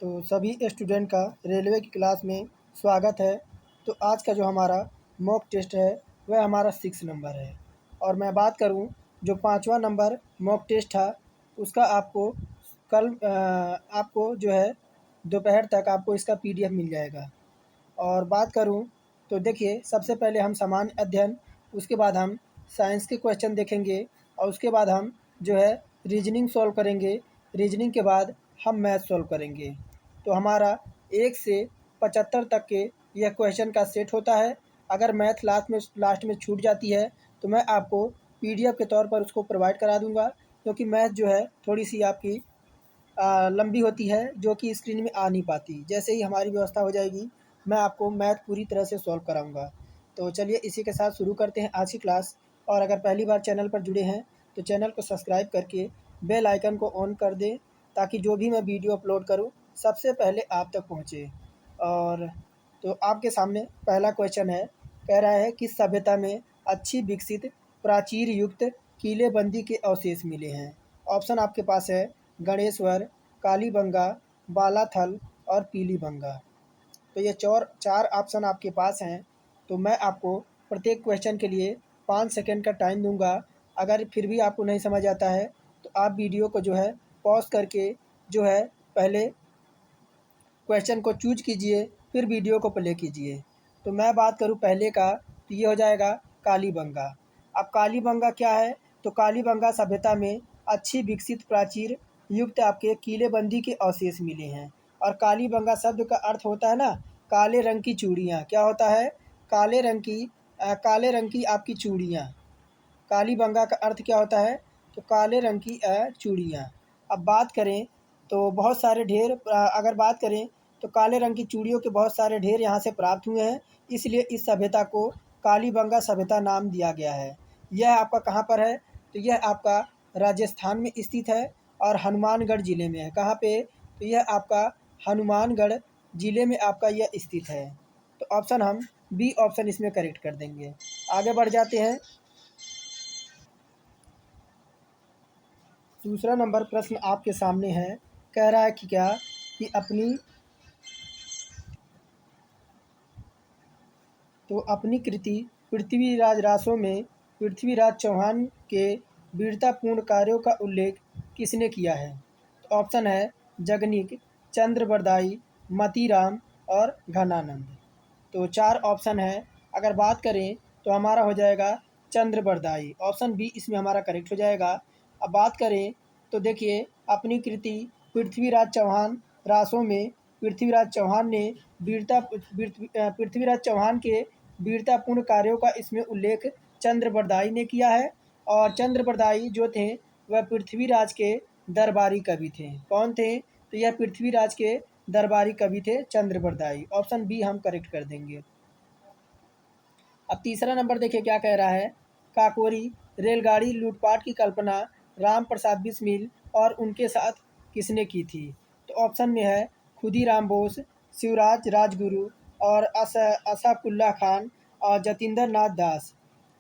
तो सभी स्टूडेंट का रेलवे की क्लास में स्वागत है। तो आज का जो हमारा मॉक टेस्ट है वह हमारा 6 नंबर है और मैं बात करूं जो 5वां नंबर मॉक टेस्ट था उसका आपको कल आपको जो है दोपहर तक आपको इसका पीडीएफ मिल जाएगा। और बात करूं तो देखिए, सबसे पहले हम सामान्य अध्ययन, उसके बाद हम साइंस के क्वेश्चन देखेंगे और उसके बाद हम जो है रीजनिंग सॉल्व करेंगे। रीजनिंग के बाद हम मैथ सॉल्व करेंगे। तो हमारा 1 से 75 तक के यह क्वेश्चन का सेट होता है। अगर मैथ लास्ट में छूट जाती है तो मैं आपको पीडीएफ के तौर पर उसको प्रोवाइड करा दूंगा, क्योंकि मैथ जो है थोड़ी सी आपकी लंबी होती है जो कि स्क्रीन में आ नहीं पाती। जैसे ही हमारी व्यवस्था हो जाएगी मैं आपको मैथ पूरी तरह से सॉल्व कराऊंगा। तो चलिए इसी के साथ शुरू करते हैं आज की क्लास। और अगर पहली बार चैनल पर जुड़े हैं तो चैनल को सब्सक्राइब करके बेल आइकन को ऑन कर दें, ताकि जो भी मैं वीडियो अपलोड करूं सबसे पहले आप तक पहुंचे। और तो आपके सामने पहला क्वेश्चन है, कह रहा है कि सभ्यता में अच्छी विकसित प्राचीर युक्त किलेबंदी के अवशेष मिले हैं। ऑप्शन आपके पास है गणेश्वर, कालीबंगा, बालाथल और पीलीबंगा। तो ये चार ऑप्शन आपके पास हैं। तो मैं आपको प्रत्येक क्वेश्चन के लिए 5 सेकंड का टाइम दूंगा। अगर फिर भी आपको नहीं समझ आता है तो आप वीडियो को जो है पॉज करके जो है पहले क्वेश्चन को चूज कीजिए, फिर वीडियो को प्ले कीजिए। तो मैं बात करूं पहले का, तो ये हो जाएगा कालीबंगा। अब कालीबंगा क्या है? तो कालीबंगा सभ्यता में अच्छी विकसित प्राचीर युक्त आपके किलेबंदी के अवशेष मिले हैं। और कालीबंगा शब्द का अर्थ होता है ना, काले रंग की चूड़ियाँ। क्या होता है? काले रंग की आपकी चूड़ियाँ। कालीबंगा का अर्थ क्या होता है? तो काले रंग की चूड़ियाँ। अब बात करें तो बहुत सारे ढेर अगर बात करें तो काले रंग की चूड़ियों के बहुत सारे ढेर यहाँ से प्राप्त हुए हैं, इसलिए इस सभ्यता को कालीबंगा सभ्यता नाम दिया गया है। यह आपका कहाँ पर है? तो यह आपका राजस्थान में स्थित है और हनुमानगढ़ ज़िले में है। कहाँ पे? तो यह आपका हनुमानगढ़ ज़िले में आपका यह स्थित है। तो ऑप्शन हम बी ऑप्शन इसमें करेक्ट कर देंगे। आगे बढ़ जाते हैं। दूसरा नंबर प्रश्न आपके सामने है, कह रहा है कि क्या कि अपनी कृति पृथ्वीराज रासो में पृथ्वीराज चौहान के वीरतापूर्ण कार्यों का उल्लेख किसने किया है? तो ऑप्शन है जगनिक, चंद्रबरदाई, मतीराम और घनानंद। तो 4 ऑप्शन है। अगर बात करें तो हमारा हो जाएगा चंद्रबरदाई। ऑप्शन बी इसमें हमारा करेक्ट हो जाएगा। अब बात करें तो देखिए, अपनी कृति पृथ्वीराज चौहान रासों में पृथ्वीराज चौहान ने पृथ्वीराज चौहान के वीरतापूर्ण कार्यों का इसमें उल्लेख चंद्रबरदाई ने किया है। और चंद्रबरदाई जो थे वह पृथ्वीराज के दरबारी कवि थे। कौन थे? तो यह पृथ्वीराज के दरबारी कवि थे चंद्रबरदाई। ऑप्शन बी हम करेक्ट कर देंगे। अब तीसरा नंबर देखिए क्या कह रहा है, काकोरी रेलगाड़ी लूटपाट की कल्पना राम प्रसाद बिस्मिल और उनके साथ किसने की थी? तो ऑप्शन में है खुदीराम बोस, शिवराज राजगुरु और असाफुल्ला खान और जतिंदर नाथ दास।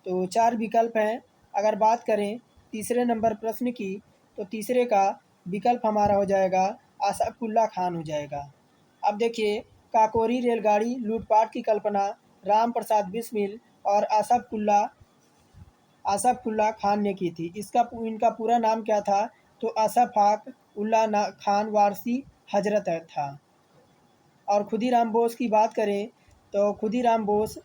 तो 4 विकल्प हैं। अगर बात करें तीसरे नंबर प्रश्न की, तो तीसरे का विकल्प हमारा हो जाएगा असाफुल्ला खान हो जाएगा। अब देखिए, काकोरी रेलगाड़ी लूटपाट की कल्पना राम प्रसाद बिस्मिल और आसफ़ुल्ला खान ने की थी। इनका पूरा नाम क्या था? तो अशफ़ाक़ उल्लाह खान वारसी हजरत था। और खुदीराम बोस की बात करें तो खुदीराम बोस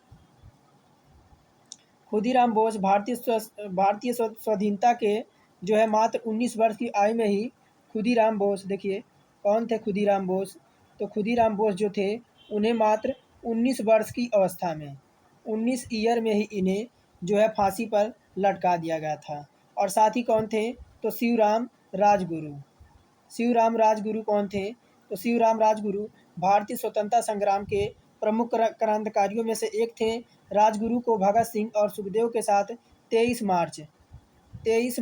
भारतीय स्वाधीनता के जो है मात्र 19 वर्ष की आयु में ही खुदीराम बोस, देखिए कौन थे खुदीराम बोस? तो खुदीराम बोस जो थे उन्हें मात्र 19 वर्ष की अवस्था में 19 ईयर में ही इन्हें जो है फांसी पर लटका दिया गया था। और साथ ही कौन थे? तो शिवराम राजगुरु कौन थे? तो शिवराम राजगुरु भारतीय स्वतंत्रता संग्राम के प्रमुख क्रांतिकारियों में से एक थे। राजगुरु को भगत सिंह और सुखदेव के साथ 23 मार्च 23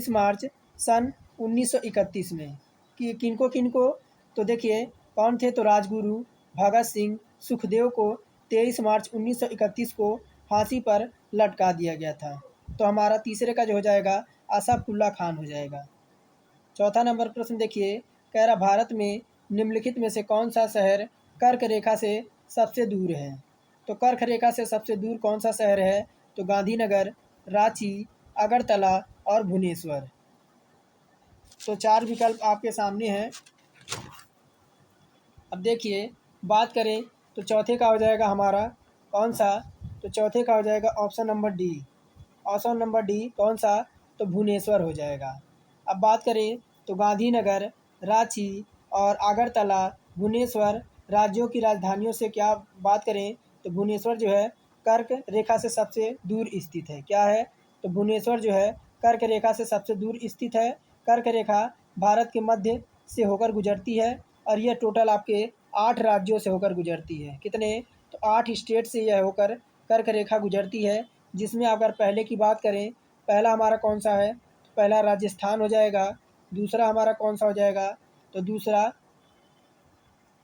मार्च सन 1931 में कि किनको तो देखिए कौन थे? तो राजगुरु, भगत सिंह, सुखदेव को 23 मार्च 1931 को फांसी पर लटका दिया गया था। तो हमारा तीसरे का जो हो जाएगा असाफुल्ला खान हो जाएगा। चौथा नंबर प्रश्न देखिए, कह रहा भारत में निम्नलिखित में से कौन सा शहर कर्क रेखा से सबसे दूर है। तो कर्क रेखा से सबसे दूर कौन सा शहर है, तो गांधीनगर, रांची, अगरतला और भुवनेश्वर। तो 4 विकल्प आपके सामने हैं। अब देखिए, बात करें तो चौथे का हो जाएगा हमारा कौन सा, तो चौथे का हो जाएगा option number D. Option number D कौन सा, तो भुवनेश्वर हो जाएगा। अब बात करें तो गांधीनगर, रांची और अगरतला, भुवनेश्वर राज्यों की राजधानियों से क्या बात करें तो भुवनेश्वर जो है कर्क रेखा से सबसे दूर स्थित है। क्या है, तो भुवनेश्वर जो है कर्क रेखा से सबसे दूर स्थित है। कर्क रेखा भारत के मध्य से होकर गुजरती है और यह टोटल आपके 8 राज्यों से होकर गुजरती है। कितने, तो 8 स्टेट से यह होकर कर्क रेखा गुजरती है। जिसमें अगर पहले की बात करें, पहला हमारा कौन सा है, तो पहला राजस्थान हो जाएगा। दूसरा हमारा कौन सा हो जाएगा, तो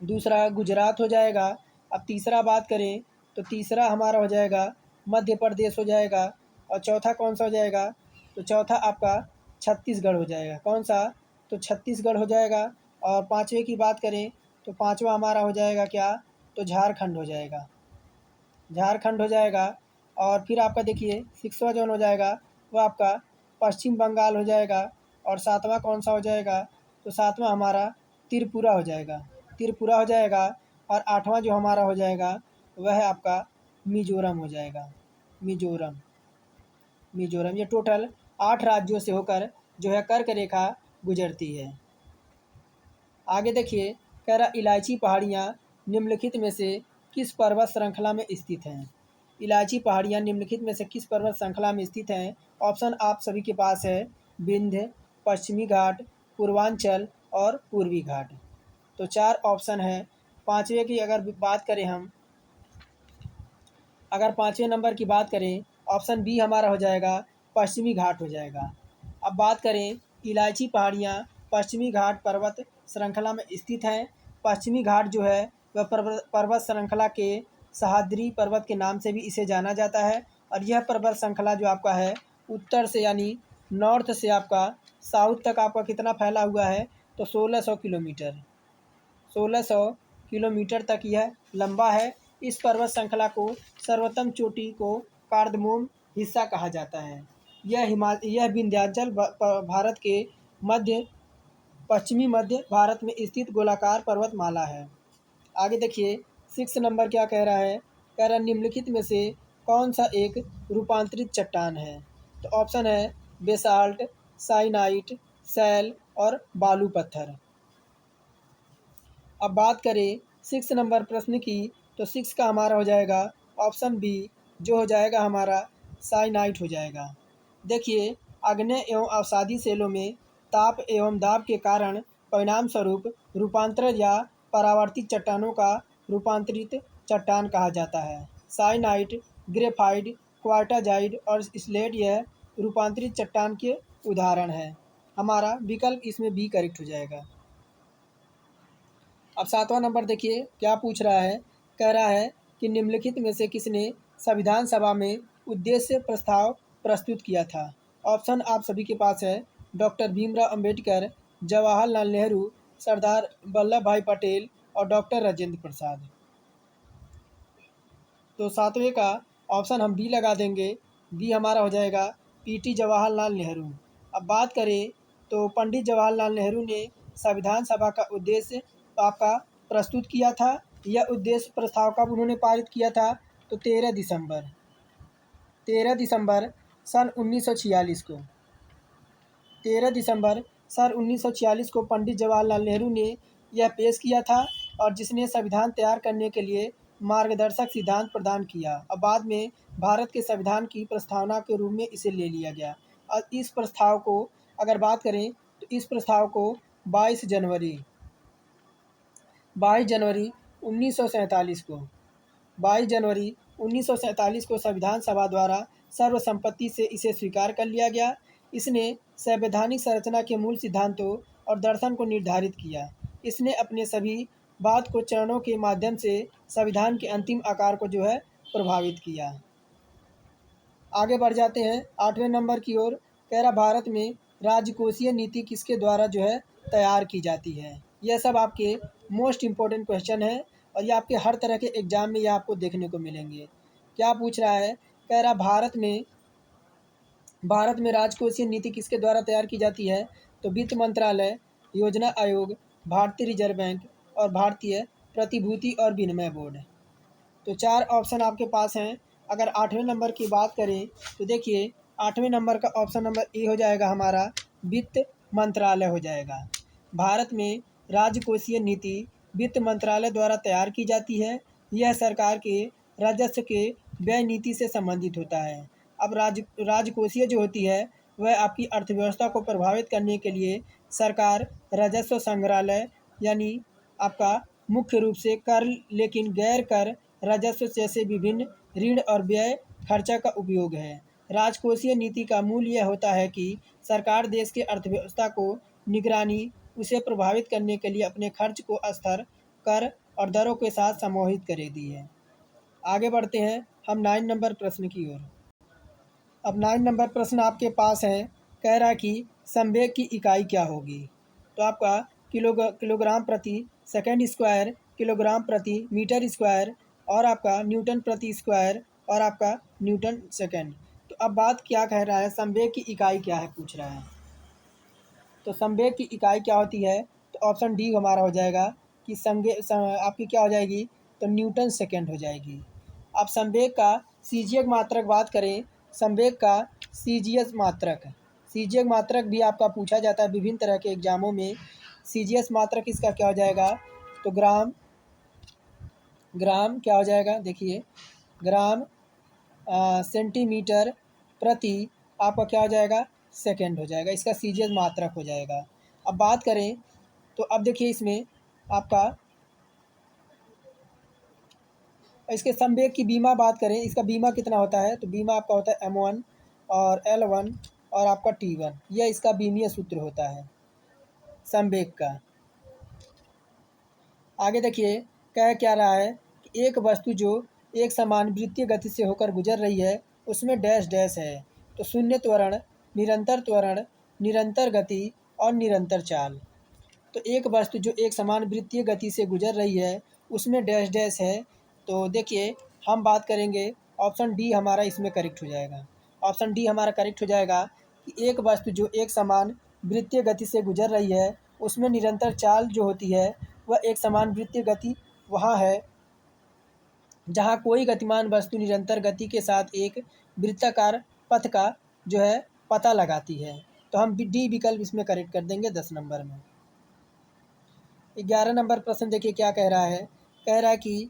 दूसरा गुजरात हो जाएगा। अब तीसरा बात करें तो तीसरा हमारा हो जाएगा मध्य प्रदेश हो जाएगा। और चौथा कौन सा हो जाएगा, तो चौथा आपका छत्तीसगढ़ हो जाएगा। कौन सा, तो छत्तीसगढ़ हो जाएगा। और पाँचवें की बात करें तो पाँचवा हमारा हो जाएगा क्या, तो झारखंड हो जाएगा। झारखंड हो जाएगा। और फिर आपका देखिए सिक्सवां जोन हो जाएगा वो आपका पश्चिम बंगाल हो जाएगा। और सातवां कौन सा हो जाएगा, तो सातवां हमारा त्रिपुरा हो जाएगा। त्रिपुरा हो जाएगा। और आठवां जो हमारा हो जाएगा वह आपका मिजोरम हो जाएगा। मिजोरम। मिजोरम ये टोटल 8 राज्यों से होकर जो है कर्क रेखा गुजरती है। आगे देखिए, कह रहा इलायची पहाड़ियाँ निम्नलिखित में से किस पर्वत श्रृंखला में स्थित हैं। इलायची पहाड़ियाँ निम्नलिखित में से किस पर्वत श्रृंखला में स्थित हैं। ऑप्शन आप सभी के पास है, विंध्य, पश्चिमी घाट, पूर्वांचल और पूर्वी घाट। तो 4 ऑप्शन है। पाँचवें की अगर बात करें हम, अगर पाँचवें नंबर की बात करें, ऑप्शन बी हमारा हो जाएगा पश्चिमी घाट हो जाएगा। अब बात करें इलायची पहाड़ियाँ पश्चिमी घाट पर्वत श्रृंखला में स्थित हैं। पश्चिमी घाट जो है वह पर्वत श्रृंखला के सह्याद्री पर्वत के नाम से भी इसे जाना जाता है। और यह पर्वत श्रृंखला जो आपका है उत्तर से यानी नॉर्थ से आपका साउथ तक आपका कितना फैला हुआ है, तो 1600 किलोमीटर। 1600 किलोमीटर तक यह लंबा है। इस पर्वत श्रृंखला को सर्वोत्तम चोटी को कार्दमोम हिस्सा कहा जाता है। यह विंध्याचल भारत के मध्य पश्चिमी मध्य भारत में स्थित गोलाकार पर्वतमाला है। आगे देखिए 6 नंबर क्या कह रहा है, कह रहा निम्नलिखित में से कौन सा एक रूपांतरित चट्टान है। तो ऑप्शन है बेसाल्ट, साइनाइट, सैल और बालू पत्थर। अब बात करें 6 नंबर प्रश्न की, तो 6 का हमारा हो जाएगा ऑप्शन बी, जो हो जाएगा हमारा साइनाइट हो जाएगा। देखिए, आग्नेय एवं अवसादी सेलों में ताप एवं दाब के कारण परिणाम स्वरूप रूपांतरण या परावर्तित चट्टानों का रूपांतरित चट्टान कहा जाता है। साइनाइट, ग्रेफाइट, क्वार्टाजाइट और स्लेट यह रूपांतरित चट्टान के उदाहरण हैं। हमारा विकल्प इसमें बी करेक्ट हो जाएगा। अब 7वां नंबर देखिए क्या पूछ रहा है, कह रहा है कि निम्नलिखित में से किसने संविधान सभा में उद्देश्य प्रस्ताव प्रस्तुत किया था। ऑप्शन आप सभी के पास है, डॉक्टर भीमराव अंबेडकर, जवाहरलाल नेहरू, सरदार वल्लभ भाई पटेल और डॉक्टर राजेंद्र प्रसाद। तो 7वें का ऑप्शन हम बी लगा देंगे। बी हमारा हो जाएगा पीटी जवाहरलाल नेहरू। अब बात करें तो पंडित जवाहरलाल नेहरू ने संविधान सभा का उद्देश्य आपका प्रस्तुत किया था। यह उद्देश्य प्रस्ताव कब उन्होंने पारित किया था, तो 13 दिसंबर सन 1946 को। 13 दिसंबर सन 1946 को पंडित जवाहरलाल नेहरू ने यह पेश किया था और जिसने संविधान तैयार करने के लिए मार्गदर्शक सिद्धांत प्रदान किया। अब बाद में भारत के संविधान की प्रस्तावना के रूप में इसे ले लिया गया। और इस प्रस्ताव को अगर बात करें तो इस प्रस्ताव को 22 जनवरी 1947 को 22 जनवरी 1947 को संविधान सभा द्वारा सर्वसम्मति से इसे स्वीकार कर लिया गया। इसने संवैधानिक संरचना के मूल सिद्धांतों और दर्शन को निर्धारित किया। इसने अपने सभी बात को चरणों के माध्यम से संविधान के अंतिम आकार को जो है प्रभावित किया। आगे बढ़ जाते हैं 8वें नंबर की ओर। कह रहा भारत में राजकोषीय नीति किसके द्वारा जो है तैयार की जाती है। यह सब आपके मोस्ट इम्पोर्टेंट क्वेश्चन है और ये आपके हर तरह के एग्जाम में ये आपको देखने को मिलेंगे। क्या पूछ रहा है, कह रहा भारत में राजकोषीय नीति किसके द्वारा तैयार की जाती है। तो वित्त मंत्रालय, योजना आयोग, भारतीय रिजर्व बैंक और भारतीय प्रतिभूति और विनिमय बोर्ड। तो 4 ऑप्शन आपके पास हैं। अगर 8वें नंबर की बात करें तो देखिए 8वें नंबर का ऑप्शन नंबर ए हो जाएगा हमारा, वित्त मंत्रालय हो जाएगा। भारत में राजकोषीय नीति वित्त मंत्रालय द्वारा तैयार की जाती है। यह सरकार के राजस्व के व्यय नीति से संबंधित होता है। अब राजकोषीय जो होती है वह आपकी अर्थव्यवस्था को प्रभावित करने के लिए सरकार राजस्व संग्रहालय यानी आपका मुख्य रूप से कर लेकिन गैर कर राजस्व जैसे विभिन्न ऋण और व्यय खर्चा का उपयोग है। राजकोषीय नीति का मूल यह होता है कि सरकार देश के अर्थव्यवस्था को निगरानी उसे प्रभावित करने के लिए अपने खर्च को स्तर, कर और दरों के साथ समूहित करेगी है। आगे बढ़ते हैं हम 9 नंबर प्रश्न की ओर। अब 9 नंबर प्रश्न आपके पास है, कह रहा कि संवेग की इकाई क्या होगी। तो आपका किलोग्राम प्रति सेकंड स्क्वायर, किलोग्राम प्रति मीटर स्क्वायर और आपका न्यूटन प्रति स्क्वायर और आपका न्यूटन सेकंड। तो अब बात क्या कह रहा है, संवेग की इकाई क्या है पूछ रहा है। तो संवेग की इकाई क्या होती है, तो ऑप्शन डी हमारा हो जाएगा कि आपकी क्या हो जाएगी, तो न्यूटन सेकंड हो जाएगी। अब संवेग का सीजीएक मात्रक बात करें, संवेग का सीजीएस मात्रक भी आपका पूछा जाता है विभिन्न तरह के एग्जामों में। सीजीएस मात्रक इसका क्या हो जाएगा, तो ग्राम क्या हो जाएगा, देखिए ग्राम सेंटीमीटर प्रति आपका क्या हो जाएगा, सेकंड हो जाएगा। इसका सीजीएस मात्रक हो जाएगा। अब बात करें तो अब देखिए इसमें आपका इसके संवेग की बीमा बात करें, इसका बीमा कितना होता है, तो बीमा आपका होता है m1 और L1 और आपका T1। यह इसका बीमीय सूत्र होता है संवेग का। आगे देखिए कह क्या रहा है कि एक वस्तु जो एक समान वृत्तीय गति से होकर गुजर रही है उसमें डैश डैश है। तो शून्य त्वरण, निरंतर गति और निरंतर चाल। तो एक वस्तु जो एक समान वृत्तीय गति से गुजर रही है उसमें डैश डैश है। तो देखिए हम बात करेंगे, ऑप्शन डी हमारा इसमें करेक्ट हो जाएगा। ऑप्शन डी हमारा करेक्ट हो जाएगा कि एक वस्तु जो एक समान वृत्तीय गति से गुजर रही है उसमें निरंतर चाल जो होती है वह एक समान वृत्तीय गति वहाँ है जहाँ कोई गतिमान वस्तु निरंतर गति के साथ एक वृत्ताकार पथ का जो है पता लगाती है। तो हम डी विकल्प इसमें करेक्ट कर देंगे 10 नंबर में। 11 नंबर प्रश्न देखिए क्या कह रहा है, कह रहा है कि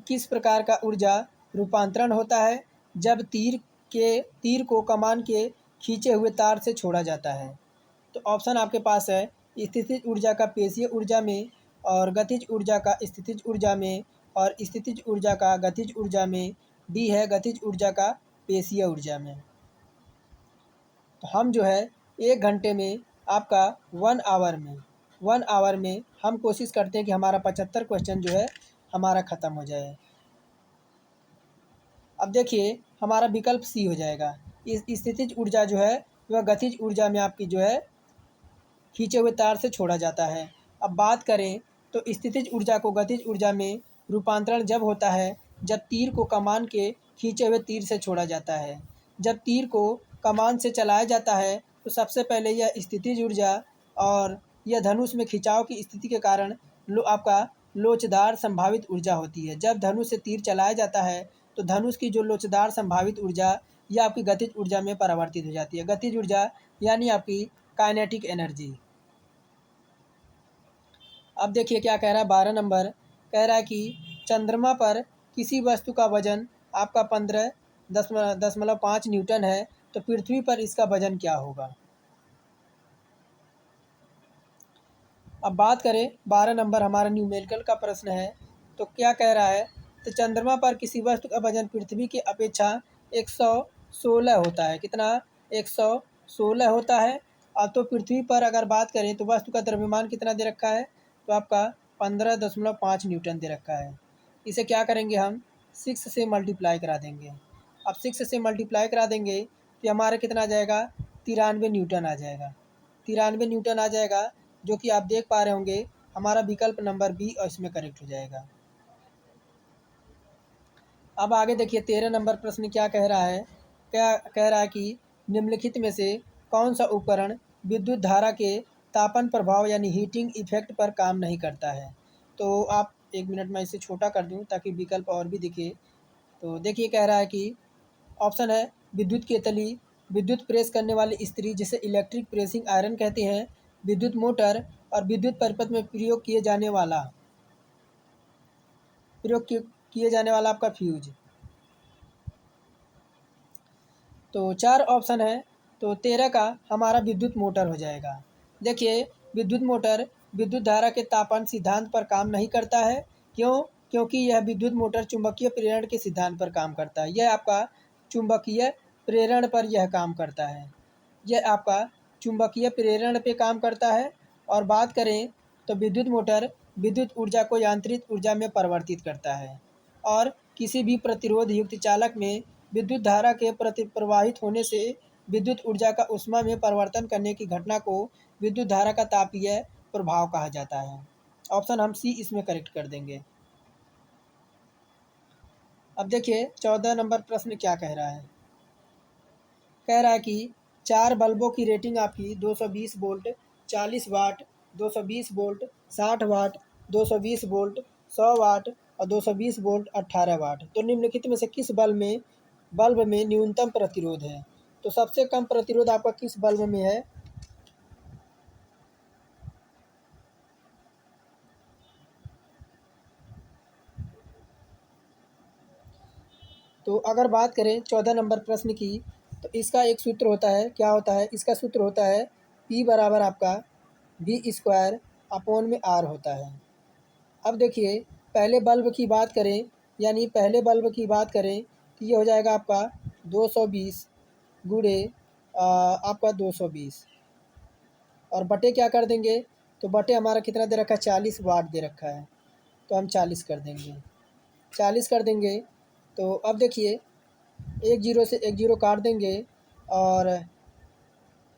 किस प्रकार का ऊर्जा रूपांतरण होता है जब तीर को कमान के खींचे हुए तार से छोड़ा जाता है। तो ऑप्शन आपके पास है, स्थितिज ऊर्जा का पेशीय ऊर्जा में और गतिज ऊर्जा का स्थितिज ऊर्जा में और स्थितिज ऊर्जा का गतिज ऊर्जा में। डी है गतिज ऊर्जा का पेशीय ऊर्जा में। तो हम जो है 1 घंटे में आपका 1 आवर में हम कोशिश करते हैं कि हमारा 75 क्वेश्चन जो है हमारा ख़त्म हो जाए। अब देखिए हमारा विकल्प सी हो जाएगा। इस स्थितिज ऊर्जा जो है वह गतिज ऊर्जा में आपकी जो है खींचे हुए तार से छोड़ा जाता है। अब बात करें तो स्थितिज ऊर्जा को गतिज ऊर्जा में रूपांतरण जब होता है जब तीर को कमान के खींचे हुए तीर से छोड़ा जाता है। जब तीर को कमान से चलाया जाता है तो सबसे पहले यह स्थितिज ऊर्जा और यह धनुष में खिंचाव की स्थिति के कारण आपका लोचदार संभावित ऊर्जा होती है। जब धनुष से तीर चलाया जाता है तो धनुष की जो लोचदार संभावित ऊर्जा यह आपकी गतिज ऊर्जा में परिवर्तित हो जाती है। गतिज ऊर्जा यानी आपकी काइनेटिक एनर्जी। अब देखिए क्या कह रहा है 12 नंबर, कह रहा है कि चंद्रमा पर किसी वस्तु का वजन आपका 15.5 न्यूटन है तो पृथ्वी पर इसका वजन क्या होगा। अब बात करें 12 नंबर हमारा न्यूमेरिकल का प्रश्न है। तो क्या कह रहा है, तो चंद्रमा पर किसी वस्तु का वजन पृथ्वी की अपेक्षा 116 होता है। कितना, 116 होता है। और तो पृथ्वी पर अगर बात करें तो वस्तु का द्रव्यमान कितना दे रखा है, तो आपका 15.5 न्यूटन दे रखा है। इसे क्या करेंगे हम 6 से मल्टीप्लाई करा देंगे। अब 6 से मल्टीप्लाई करा देंगे तो हमारा कितना आ जाएगा 93 न्यूटन आ जाएगा। 93 न्यूटन आ जाएगा, जो कि आप देख पा रहे होंगे हमारा विकल्प नंबर बी और इसमें करेक्ट हो जाएगा। अब आगे देखिए 13 नंबर प्रश्न क्या कह रहा है। क्या कह रहा है कि निम्नलिखित में से कौन सा उपकरण विद्युत धारा के तापन प्रभाव यानी हीटिंग इफेक्ट पर काम नहीं करता है। तो आप 1 मिनट में इसे छोटा कर दूं ताकि विकल्प और भी दिखे। तो देखिए कह रहा है कि ऑप्शन है विद्युत केतली, विद्युत प्रेस करने वाली इस्त्री जिसे इलेक्ट्रिक प्रेसिंग आयरन कहते हैं, विद्युत मोटर और विद्युत परिपथ में प्रयोग किए जाने वाला आपका फ्यूज। तो 4 ऑप्शन है, तो 13 का हमारा विद्युत मोटर हो जाएगा। देखिए विद्युत मोटर विद्युत धारा के तापन सिद्धांत पर काम नहीं करता है। क्यों? क्योंकि यह विद्युत मोटर चुंबकीय प्रेरण के सिद्धांत पर काम करता है। यह आपका चुंबकीय प्रेरण पर यह काम करता है। यह आपका चुंबकीय प्रेरण पे काम करता है। और बात करें तो विद्युत मोटर विद्युत ऊर्जा को यांत्रिक ऊर्जा में परिवर्तित करता है और किसी भी प्रतिरोध युक्त चालक में विद्युत धारा के प्रति प्रवाहित होने से विद्युत ऊर्जा का ऊष्मा में परिवर्तन करने की घटना को विद्युत धारा का तापीय प्रभाव कहा जाता है। ऑप्शन हम सी इसमें करेक्ट कर देंगे। अब देखिए 14 नंबर प्रश्न क्या कह रहा है। कह रहा है कि 4 बल्बों की रेटिंग आपकी 220 वोल्ट, 40 वाट, 220 वोल्ट, 60 वाट, 220 वोल्ट, 100 वाट और 220 वोल्ट 18 वाट। तो निम्नलिखित में से किस बल्ब में न्यूनतम प्रतिरोध है। तो सबसे कम प्रतिरोध आपका किस बल्ब में है। तो अगर बात करें 14 नंबर प्रश्न की, तो इसका एक सूत्र होता है। क्या होता है? इसका सूत्र होता है P बराबर आपका V² अपॉन में R होता है। अब देखिए पहले बल्ब की बात करें, यानी पहले बल्ब की बात करें तो ये हो जाएगा आपका 220 गुणे आपका 220 और बटे क्या कर देंगे, तो बटे हमारा कितना दे रखा है, 40 वाट दे रखा है। तो हम 40 कर देंगे, 40 कर देंगे। तो अब देखिए एक जीरो से एक जीरो काट देंगे और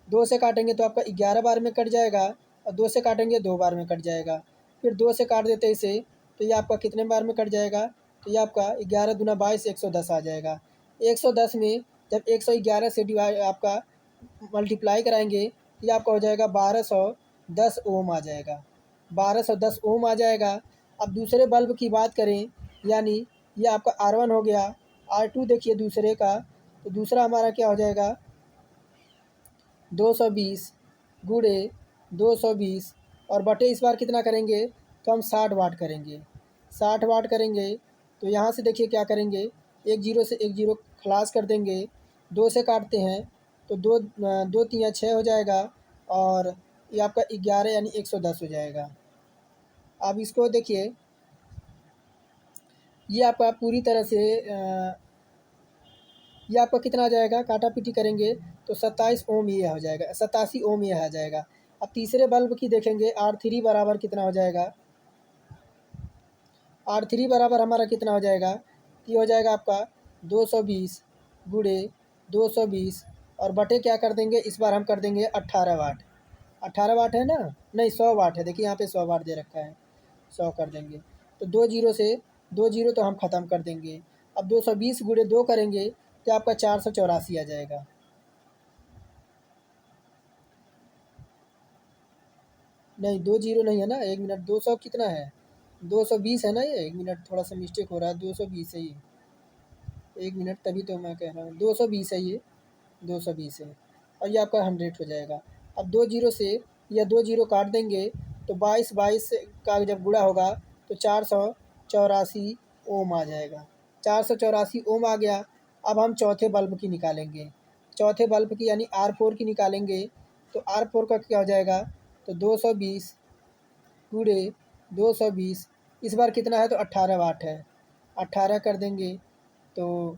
2 से काटेंगे तो आपका 11 बार में कट जाएगा और 2 से काटेंगे 2 बार में कट जाएगा। फिर 2 से काट देते इसे तो ये आपका कितने बार में कट जाएगा, तो ये आपका 11 दूना 22 110 आ जाएगा। 110 में जब 111 से डिवाइड आपका मल्टीप्लाई कराएंगे तो ये आपका हो जाएगा 1210 ओम आ जाएगा, 1210 ओम आ जाएगा। अब दूसरे बल्ब की बात करें, यानी ये आपका R1 हो गया। R2 देखिए दूसरे का, तो दूसरा हमारा क्या हो जाएगा 220 गुणे 220 और बटे इस बार कितना करेंगे, तो हम 60 वाट करेंगे, 60 वाट करेंगे। तो यहाँ से देखिए क्या करेंगे, एक जीरो से एक जीरो खलास कर देंगे, 2 से काटते हैं तो दो तियाँ 6 हो जाएगा और ये आपका 11 यानी 110 हो जाएगा। अब इसको देखिए ये आपका पूरी तरह से ये आपका कितना आ जाएगा, काटा पीटी करेंगे तो 27 ओम ये हो जाएगा, 87 ओम ये आ जाएगा। अब तीसरे बल्ब की देखेंगे R3 बराबर कितना हो जाएगा, R3 बराबर हमारा कितना हो जाएगा, ये हो जाएगा आपका 220 गुणे 220 और बटे क्या कर देंगे, इस बार हम कर देंगे 18 वाट। 18 वाट है ना, नहीं 100 वाट है, देखिए यहाँ पे 100 वाट दे रखा है, 100 कर देंगे। तो 2 जीरो से 2 जीरो तो हम ख़त्म कर देंगे। अब 220 गुणे 2 करेंगे तो आपका 484 आ जाएगा। नहीं 2 जीरो नहीं है ना, 1 मिनट, 200 कितना है, 220 है ना ये, 1 मिनट थोड़ा सा मिस्टेक हो रहा है, 220 है ये, 1 मिनट, तभी तो मैं कह रहा हूँ 220 है ये, 220 है और ये आपका 100 हो जाएगा। अब 2 जीरो से या 2 जीरो काट देंगे तो 22 22 का जब गुणा होगा तो 484 ओम आ जाएगा, 484 ओम आ गया। अब हम चौथे बल्ब की निकालेंगे, चौथे बल्ब की यानी R4 की निकालेंगे। तो R4 का क्या हो जाएगा, तो 220 गुणे 220 इस बार कितना है, तो 18 वाट है, 18 कर देंगे। तो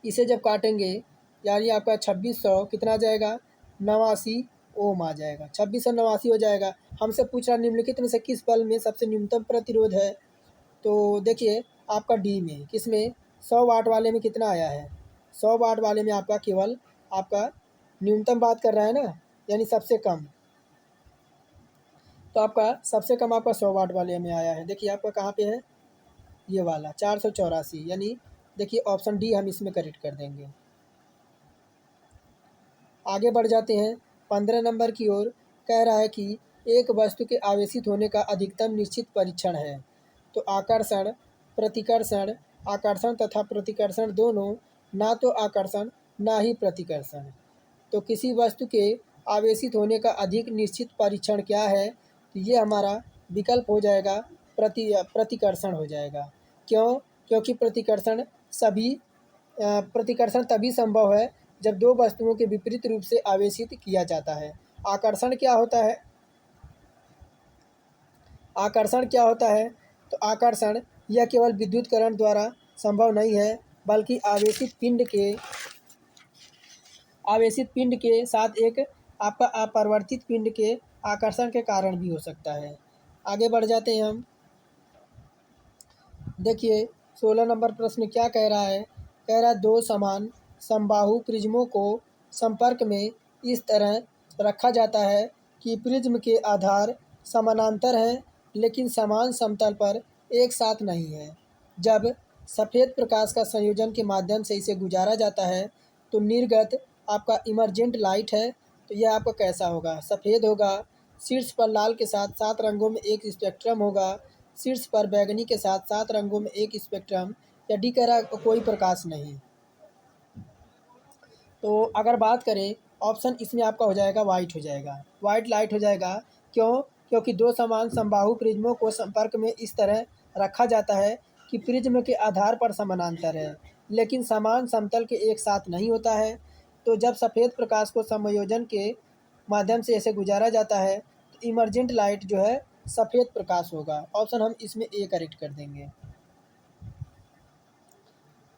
इसे जब काटेंगे यानी आपका 2600 कितना आ जाएगा, 89 ओम आ जाएगा, 2689 हो जाएगा। हमसे पूछ रहा निम्नलिखित में से किस बल्ब में सबसे न्यूनतम प्रतिरोध है। तो देखिए आपका डी में, किस में, 100 वाट वाले में कितना आया है, 100 वाट वाले में आपका केवल आपका न्यूनतम बात कर रहा है ना, यानी सबसे कम। तो आपका सबसे कम आपका 100 वाट वाले में आया है। देखिए आपका कहाँ पे है, ये वाला 484, यानी देखिए ऑप्शन डी हम इसमें करेक्ट कर देंगे। आगे बढ़ जाते हैं 15 नंबर की ओर। कह रहा है कि एक वस्तु के आवेशित होने का अधिकतम निश्चित परीक्षण है। तो आकर्षण, प्रतिकर्षण, आकर्षण तथा प्रतिकर्षण दोनों, ना तो आकर्षण ना ही प्रतिकर्षण। तो किसी वस्तु के आवेशित होने का अधिक निश्चित परीक्षण क्या है, तो ये हमारा विकल्प हो जाएगा प्रतिकर्षण हो जाएगा। क्यों? क्योंकि प्रतिकर्षण तभी संभव है जब दो वस्तुओं के विपरीत रूप से आवेशित किया जाता है। आकर्षण क्या होता है? आकर्षण क्या होता है? तो आकर्षण यह केवल विद्युत करंट द्वारा संभव नहीं है, बल्कि आवेशित पिंड के साथ एक आपका अपरिवर्तित पिंड के आकर्षण के कारण भी हो सकता है। आगे बढ़ जाते हैं हम। देखिए 16 नंबर प्रश्न क्या कह रहा है। कह रहा है दो समान समबाहु प्रिज्मों को संपर्क में इस तरह रखा जाता है कि प्रिज्म के आधार समानांतर हैं, लेकिन समान समतल पर एक साथ नहीं है। जब सफ़ेद प्रकाश का संयोजन के माध्यम से इसे गुजारा जाता है तो निर्गत आपका इमर्जेंट लाइट है। तो यह आपका कैसा होगा? सफ़ेद होगा, शीर्ष पर लाल के साथ 7 रंगों में एक स्पेक्ट्रम होगा, शीर्ष पर बैंगनी के साथ 7 रंगों में एक स्पेक्ट्रम, या डी कह रहा कोई प्रकाश नहीं। तो अगर बात करें ऑप्शन इसमें आपका हो जाएगा वाइट हो जाएगा, वाइट लाइट हो जाएगा। क्यों? क्योंकि दो समान समबाहु प्रिज्मों को संपर्क में इस तरह रखा जाता है कि प्रिज्म के आधार पर समानांतर है, लेकिन समान समतल के एक साथ नहीं होता है। तो जब सफ़ेद प्रकाश को समायोजन के माध्यम से ऐसे गुजारा जाता है तो इमर्जेंट लाइट जो है सफ़ेद प्रकाश होगा। ऑप्शन हम इसमें ए करेक्ट कर देंगे।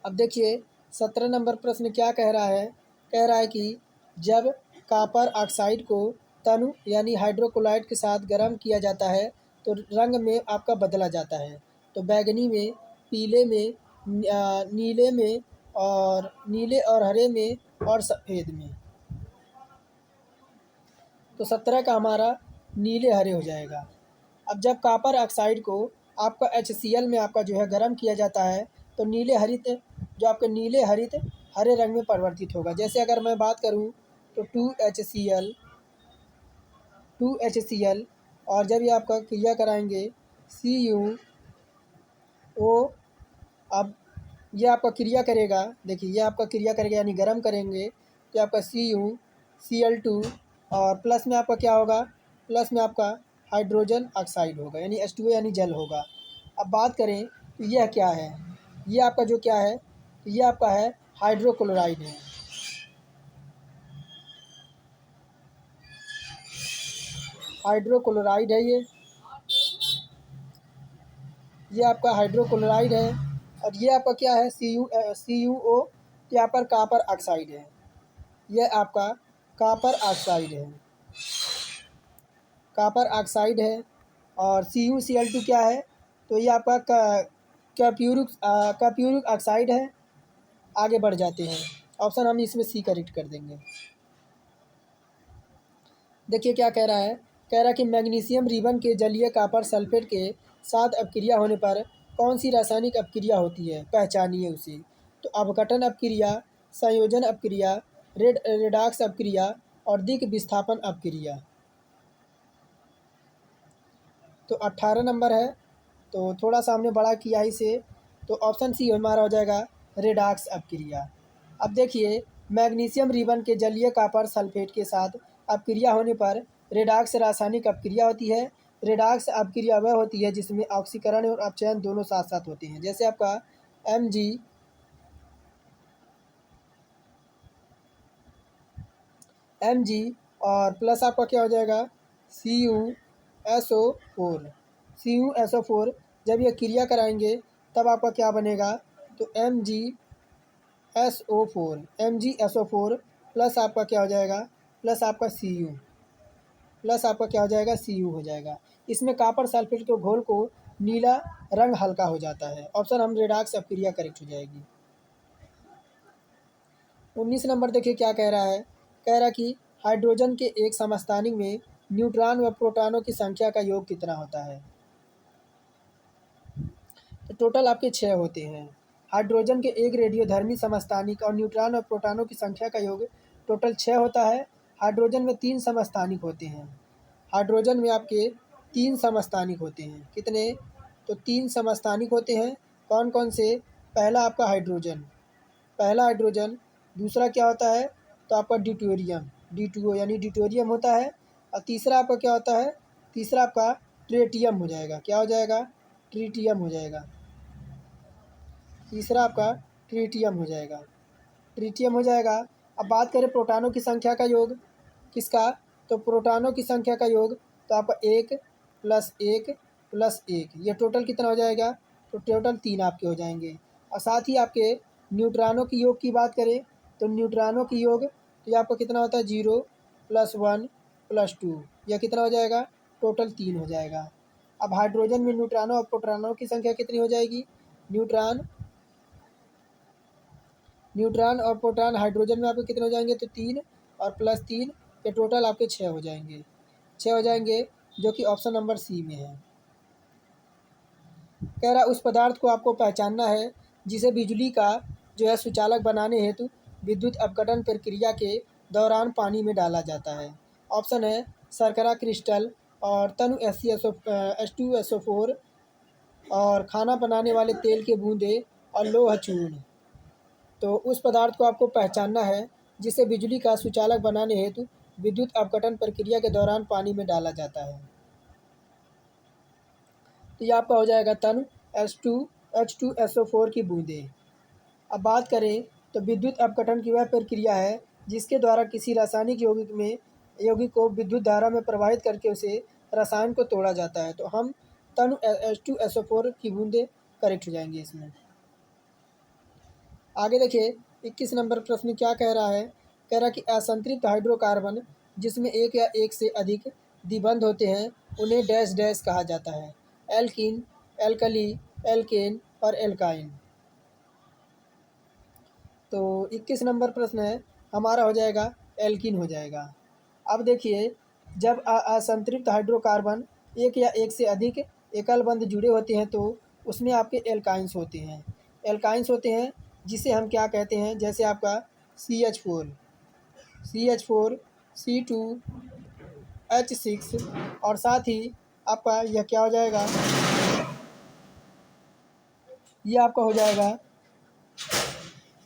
अब देखिए 17 नंबर प्रश्न क्या कह रहा है। कह रहा है कि जब कॉपर ऑक्साइड को तनु यानी हाइड्रोक्लोराइड के साथ गर्म किया जाता है तो रंग में आपका बदला जाता है। तो बैंगनी में, पीले में, नीले में, और नीले और हरे में, और सफ़ेद में। तो 17 का हमारा नीले हरे हो जाएगा। अब जब कॉपर ऑक्साइड को आपका HCl में आपका जो है गर्म किया जाता है तो नीले हरित, जो आपके नीले हरित हरे रंग में परिवर्तित होगा। जैसे अगर मैं बात करूं तो 2HCl, और जब ये आपका क्रिया कराएंगे CuO, अब ये आपका क्रिया करेगा, देखिए ये आपका क्रिया करेगा यानी गर्म करेंगे तो आपका CuCl2, और प्लस में आपका क्या होगा, प्लस में आपका हाइड्रोजन ऑक्साइड होगा यानी H2O यानी जल होगा। अब बात करें तो यह क्या है, ये आपका जो क्या है, तो ये आपका है हाइड्रोक्लोराइड है। हाइड्रोक्लोराइड है ये आपका हाइड्रोक्लोराइड है। और ये आपका क्या है, CuO, यहाँ पर कॉपर ऑक्साइड है, यह आपका कॉपर ऑक्साइड है, कॉपर ऑक्साइड है। और CuCl2 क्या है, तो ये आपका कप्यूरिक ऑक्साइड है। आगे बढ़ जाते हैं, ऑप्शन हम इसमें सी करेक्ट कर देंगे। देखिए क्या कह रहा है। कह रहा है कि मैग्नीशियम रिबन के जलीय कॉपर सल्फेट के साथ अपक्रिया होने पर कौन सी रासायनिक अपक्रिया होती है, पहचानिए उसे। तो अपघटन अपक्रिया, संयोजन अपक्रिया, रेडॉक्स अपक्रिया, और दिक् विस्थापन अपक्रिया। तो 18 नंबर है, तो थोड़ा सा हमने बड़ा किया इसे, तो ऑप्शन सी हमारा हो जाएगा रेडॉक्स अपक्रिया। अब देखिए मैग्नीशियम रिबन के जलीय कॉपर सल्फेट के साथ अपक्रिया होने पर रेडॉक्स रासायनिक अपक्रिया होती है। रेडॉक्स अपक्रिया वह होती है जिसमें ऑक्सीकरण और अपचयन दोनों साथ साथ होते हैं। जैसे आपका Mg और प्लस आपका क्या हो जाएगा CuSO4। जब ये क्रिया कराएंगे तब आपका क्या बनेगा, तो MgSO4 प्लस आपका क्या हो जाएगा, प्लस आपका Cu हो जाएगा। इसमें कॉपर सल्फेट के घोल को नीला रंग हल्का हो जाता है। ऑप्शन हम रेडॉक्स अपक्रिया करेक्ट हो जाएगी। 19 नंबर देखिए क्या कह रहा है। कह रहा कि हाइड्रोजन के एक समस्थानिक में न्यूट्रॉन व प्रोटॉनों की संख्या का योग कितना होता है। तो टोटल आपके 6 होते हैं। हाइड्रोजन के एक रेडियोधर्मी समस्थानिक और न्यूट्रॉन और प्रोटॉनों की संख्या का योग टोटल 6 होता है। हाइड्रोजन में 3 समस्थानिक होते हैं। हाइड्रोजन में आपके 3 समस्थानिक होते हैं। कितने? तो 3 समस्थानिक होते हैं। कौन कौन से? पहला आपका हाइड्रोजन, दूसरा क्या होता है? तो आपका ड्यूटेरियम, D2O यानी ड्यूटेरियम होता है। और तीसरा आपका क्या होता है? तीसरा आपका ट्रिटियम हो जाएगा। क्या हो जाएगा? ट्रिटियम हो जाएगा। तीसरा आपका ट्रिटियम हो जाएगा, ट्रिटियम हो जाएगा। अब बात करें प्रोटॉनों की संख्या का योग किसका? तो प्रोटॉनों की संख्या का योग तो आपका 1 + 1 + 1, ये टोटल कितना हो जाएगा? तो टोटल 3 आपके हो जाएंगे। और साथ ही आपके न्यूट्रॉनों की योग की बात करें तो न्यूट्रॉनों की योग तो ये आपका कितना होता है? 0 + 1 + 2, यह कितना हो जाएगा? टोटल 3 हो जाएगा। अब हाइड्रोजन में न्यूट्रॉनों और प्रोटॉनों की संख्या कितनी हो जाएगी? न्यूट्रॉन और प्रोटॉन हाइड्रोजन में आपके कितने हो जाएंगे? तो 3 और +3, ये टोटल आपके 6 हो जाएंगे। 6 हो जाएंगे, जो कि ऑप्शन नंबर सी में है। कह रहा उस पदार्थ को आपको पहचानना है जिसे बिजली का जो है सुचालक बनाने हेतु विद्युत अपघटन प्रक्रिया के दौरान पानी में डाला जाता है। ऑप्शन है शर्करा क्रिस्टल और तनु H2SO4 और खाना बनाने वाले तेल के बूंदे और लोह चूर्ण। तो उस पदार्थ को आपको पहचानना है जिसे बिजली का सुचालक बनाने हेतु विद्युत अपघटन प्रक्रिया के दौरान पानी में डाला जाता है। तो ये आपका हो जाएगा तनु H2SO4 की बूंदें। अब बात करें तो विद्युत अपघटन की वह प्रक्रिया है जिसके द्वारा किसी रासायनिक यौगिक को विद्युत धारा में प्रवाहित करके उसे रसायन को तोड़ा जाता है। तो हम तनु H2SO4 की बूंदें करेक्ट हो जाएंगे इसमें। आगे देखिए 21 नंबर प्रश्न क्या कह रहा है? कह रहा कि असंतृप्त हाइड्रोकार्बन जिसमें एक या एक से अधिक द्विबंध होते हैं उन्हें डैश डैश कहा जाता है। एल्कीन, एल्कली, एल्केन और एल्काइन। तो 21 नंबर प्रश्न है हमारा हो जाएगा एल्कीन हो जाएगा। अब देखिए जब असंतृप्त हाइड्रोकार्बन एक या एक से अधिक एकल बंध जुड़े होते हैं तो उसमें आपके एल्काइंस होते हैं। एल्काइंस होते हैं जिसे हम क्या कहते हैं? जैसे आपका CH4 C2H6 और साथ ही आपका यह क्या हो जाएगा? ये आपका हो जाएगा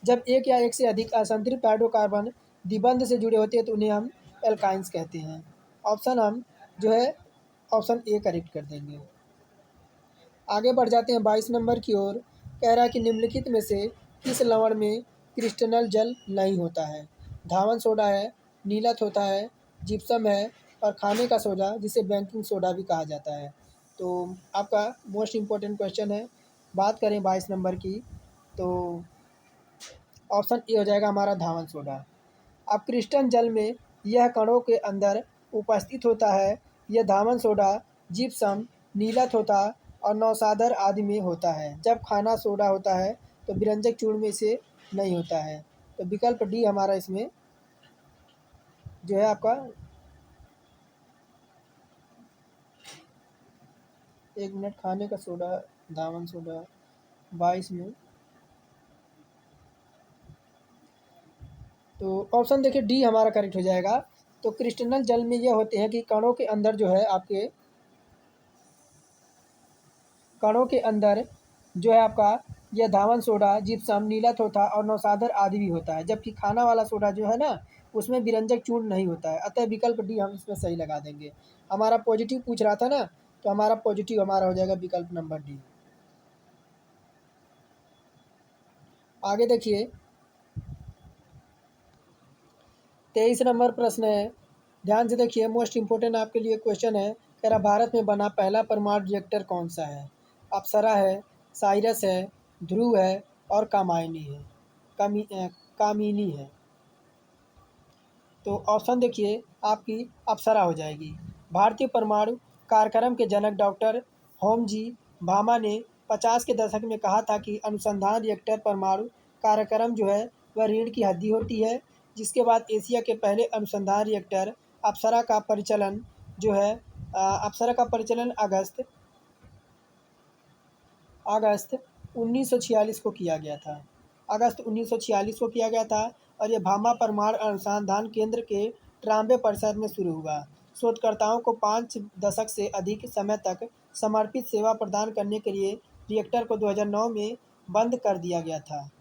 जब एक या एक से अधिक असंतृप्त हाइड्रोकार्बन द्विबंध से जुड़े होते हैं तो उन्हें हम एल्काइंस कहते हैं। ऑप्शन हम जो है ऑप्शन ए करेक्ट कर देंगे। आगे बढ़ जाते हैं 22 नंबर की ओर। कह रहा है कि निम्नलिखित में से किस लवण में क्रिस्टल जल नहीं होता है? धावन सोडा है, नीलत होता है, जिप्सम है और खाने का सोडा जिसे बेकिंग सोडा भी कहा जाता है। तो आपका मोस्ट इम्पोर्टेंट क्वेश्चन है। बात करें 22 नंबर की तो ऑप्शन ए हो जाएगा हमारा धावन सोडा। अब क्रिस्टल जल में यह कणों के अंदर उपस्थित होता है। यह धावन सोडा, जिप्सम, नीलत होता और नौसादर आदि में होता है। जब खाना सोडा होता है तो विरंजक चूर्ण में इसे नहीं होता है। तो विकल्प डी हमारा इसमें जो है आपका 1 मिनट खाने का सोडा, धावन सोडा 22 में। तो ऑप्शन देखिए डी हमारा करेक्ट हो जाएगा। तो क्रिस्टल जल में ये होते हैं कि कणों के अंदर जो है आपके कणों के अंदर जो है आपका यह धावन सोडा, जिप्सम, नीलत होता और नौसादर आदि भी होता है। जबकि खाना वाला सोडा जो है ना उसमें विरंजक चूर्ण नहीं होता है। अतः विकल्प डी हम इसमें सही लगा देंगे। हमारा पॉजिटिव पूछ रहा था ना तो हमारा पॉजिटिव हमारा हो जाएगा विकल्प नंबर डी। आगे देखिए 23 नंबर प्रश्न है, ध्यान से देखिए मोस्ट इम्पोर्टेंट आपके लिए क्वेश्चन है। कह रहा भारत में बना पहला परमाणु रिएक्टर कौन सा है? अप्सरा है, साइरस है, ध्रुव है और कामायनी है कामिनी है। तो ऑप्शन देखिए आपकी अप्सरा हो जाएगी। भारतीय परमाणु कार्यक्रम के जनक डॉक्टर होमजी भामा ने 50 के दशक में कहा था कि अनुसंधान रिएक्टर परमाणु कार्यक्रम जो है वह रीढ़ की हड्डी होती है। जिसके बाद एशिया के पहले अनुसंधान रिएक्टर अप्सरा का परिचालन जो है अप्सरा का परिचालन अगस्त 1946 को किया गया था। अगस्त 1946 को किया गया था और ये भामा परमाणु अनुसंधान केंद्र के ट्राम्बे परिसर में शुरू हुआ। शोधकर्ताओं को 5 दशक से अधिक समय तक समर्पित सेवा प्रदान करने के लिए रिएक्टर को 2009 में बंद कर दिया गया था।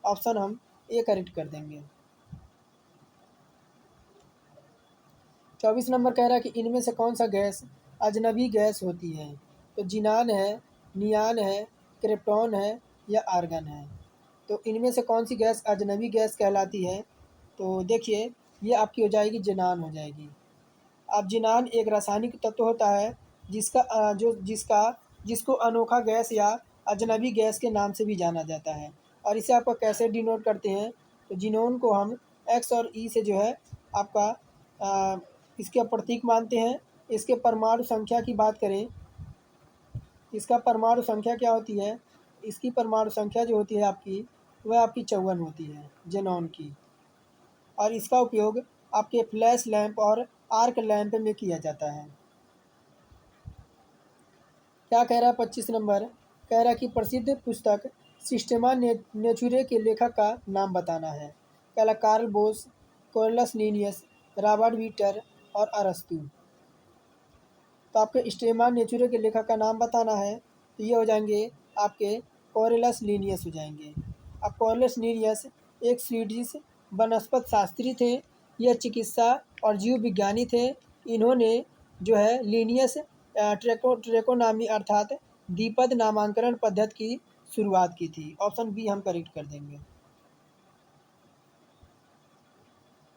ऑप्शन हम ए करेक्ट कर देंगे। 24 नंबर कह रहा है कि इनमें से कौन सा गैस अजनबी गैस होती है? तो जिनान है, नियान है, क्रिप्टॉन है या आर्गन है। तो इनमें से कौन सी गैस अजनबी गैस कहलाती है? तो देखिए, ये आपकी हो जाएगी जिनान हो जाएगी। अब जिनान एक रासायनिक तत्व होता है जिसको अनोखा गैस या अजनबी गैस के नाम से भी जाना जाता है। और इसे आपका कैसे डिनोट करते हैं? तो जिनोन को हम एक्स और ई से जो है आपका इसके प्रतीक मानते हैं। इसके परमाणु संख्या की बात करें, इसका परमाणु संख्या क्या होती है? इसकी परमाणु संख्या जो होती है आपकी, वह आपकी 54 होती है जेनॉन की। और इसका उपयोग आपके फ्लैश लैंप और आर्क लैंप में किया जाता है। क्या कह रहा है 25 नंबर? कह रहा है कि प्रसिद्ध पुस्तक सिस्टेमा नेचुरे के लेखक का नाम बताना है। कहला Karl Bose, corals Linnaeus, Robert वीटर और अरस्तु। तो आपके स्टेमा नेचुरे के लेखक का नाम बताना है। तो ये हो जाएंगे आपके कोरलस लीनियस हो जाएंगे। अब कोरलस लीनियस एक स्वीडिश वनस्पत शास्त्री थे। यह चिकित्सा और जीव विज्ञानी थे। इन्होंने जो है लीनियस ट्रेकोनॉमी अर्थात द्विपद नामांकन पद्धति की शुरुआत की थी। ऑप्शन बी हम करेक्ट कर देंगे।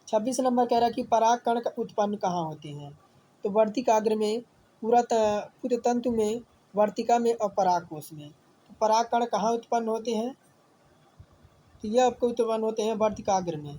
26 नंबर कह रहा है कि पराग कण उत्पन्न कहाँ होते हैं? तो वर्तिकाग्र में, पूरे तंतु में, वर्तिका में और परागकोश में। तो पराग कण कहाँ उत्पन्न होते हैं? तो यह आपको उत्पन्न होते हैं वर्तिकाग्र में।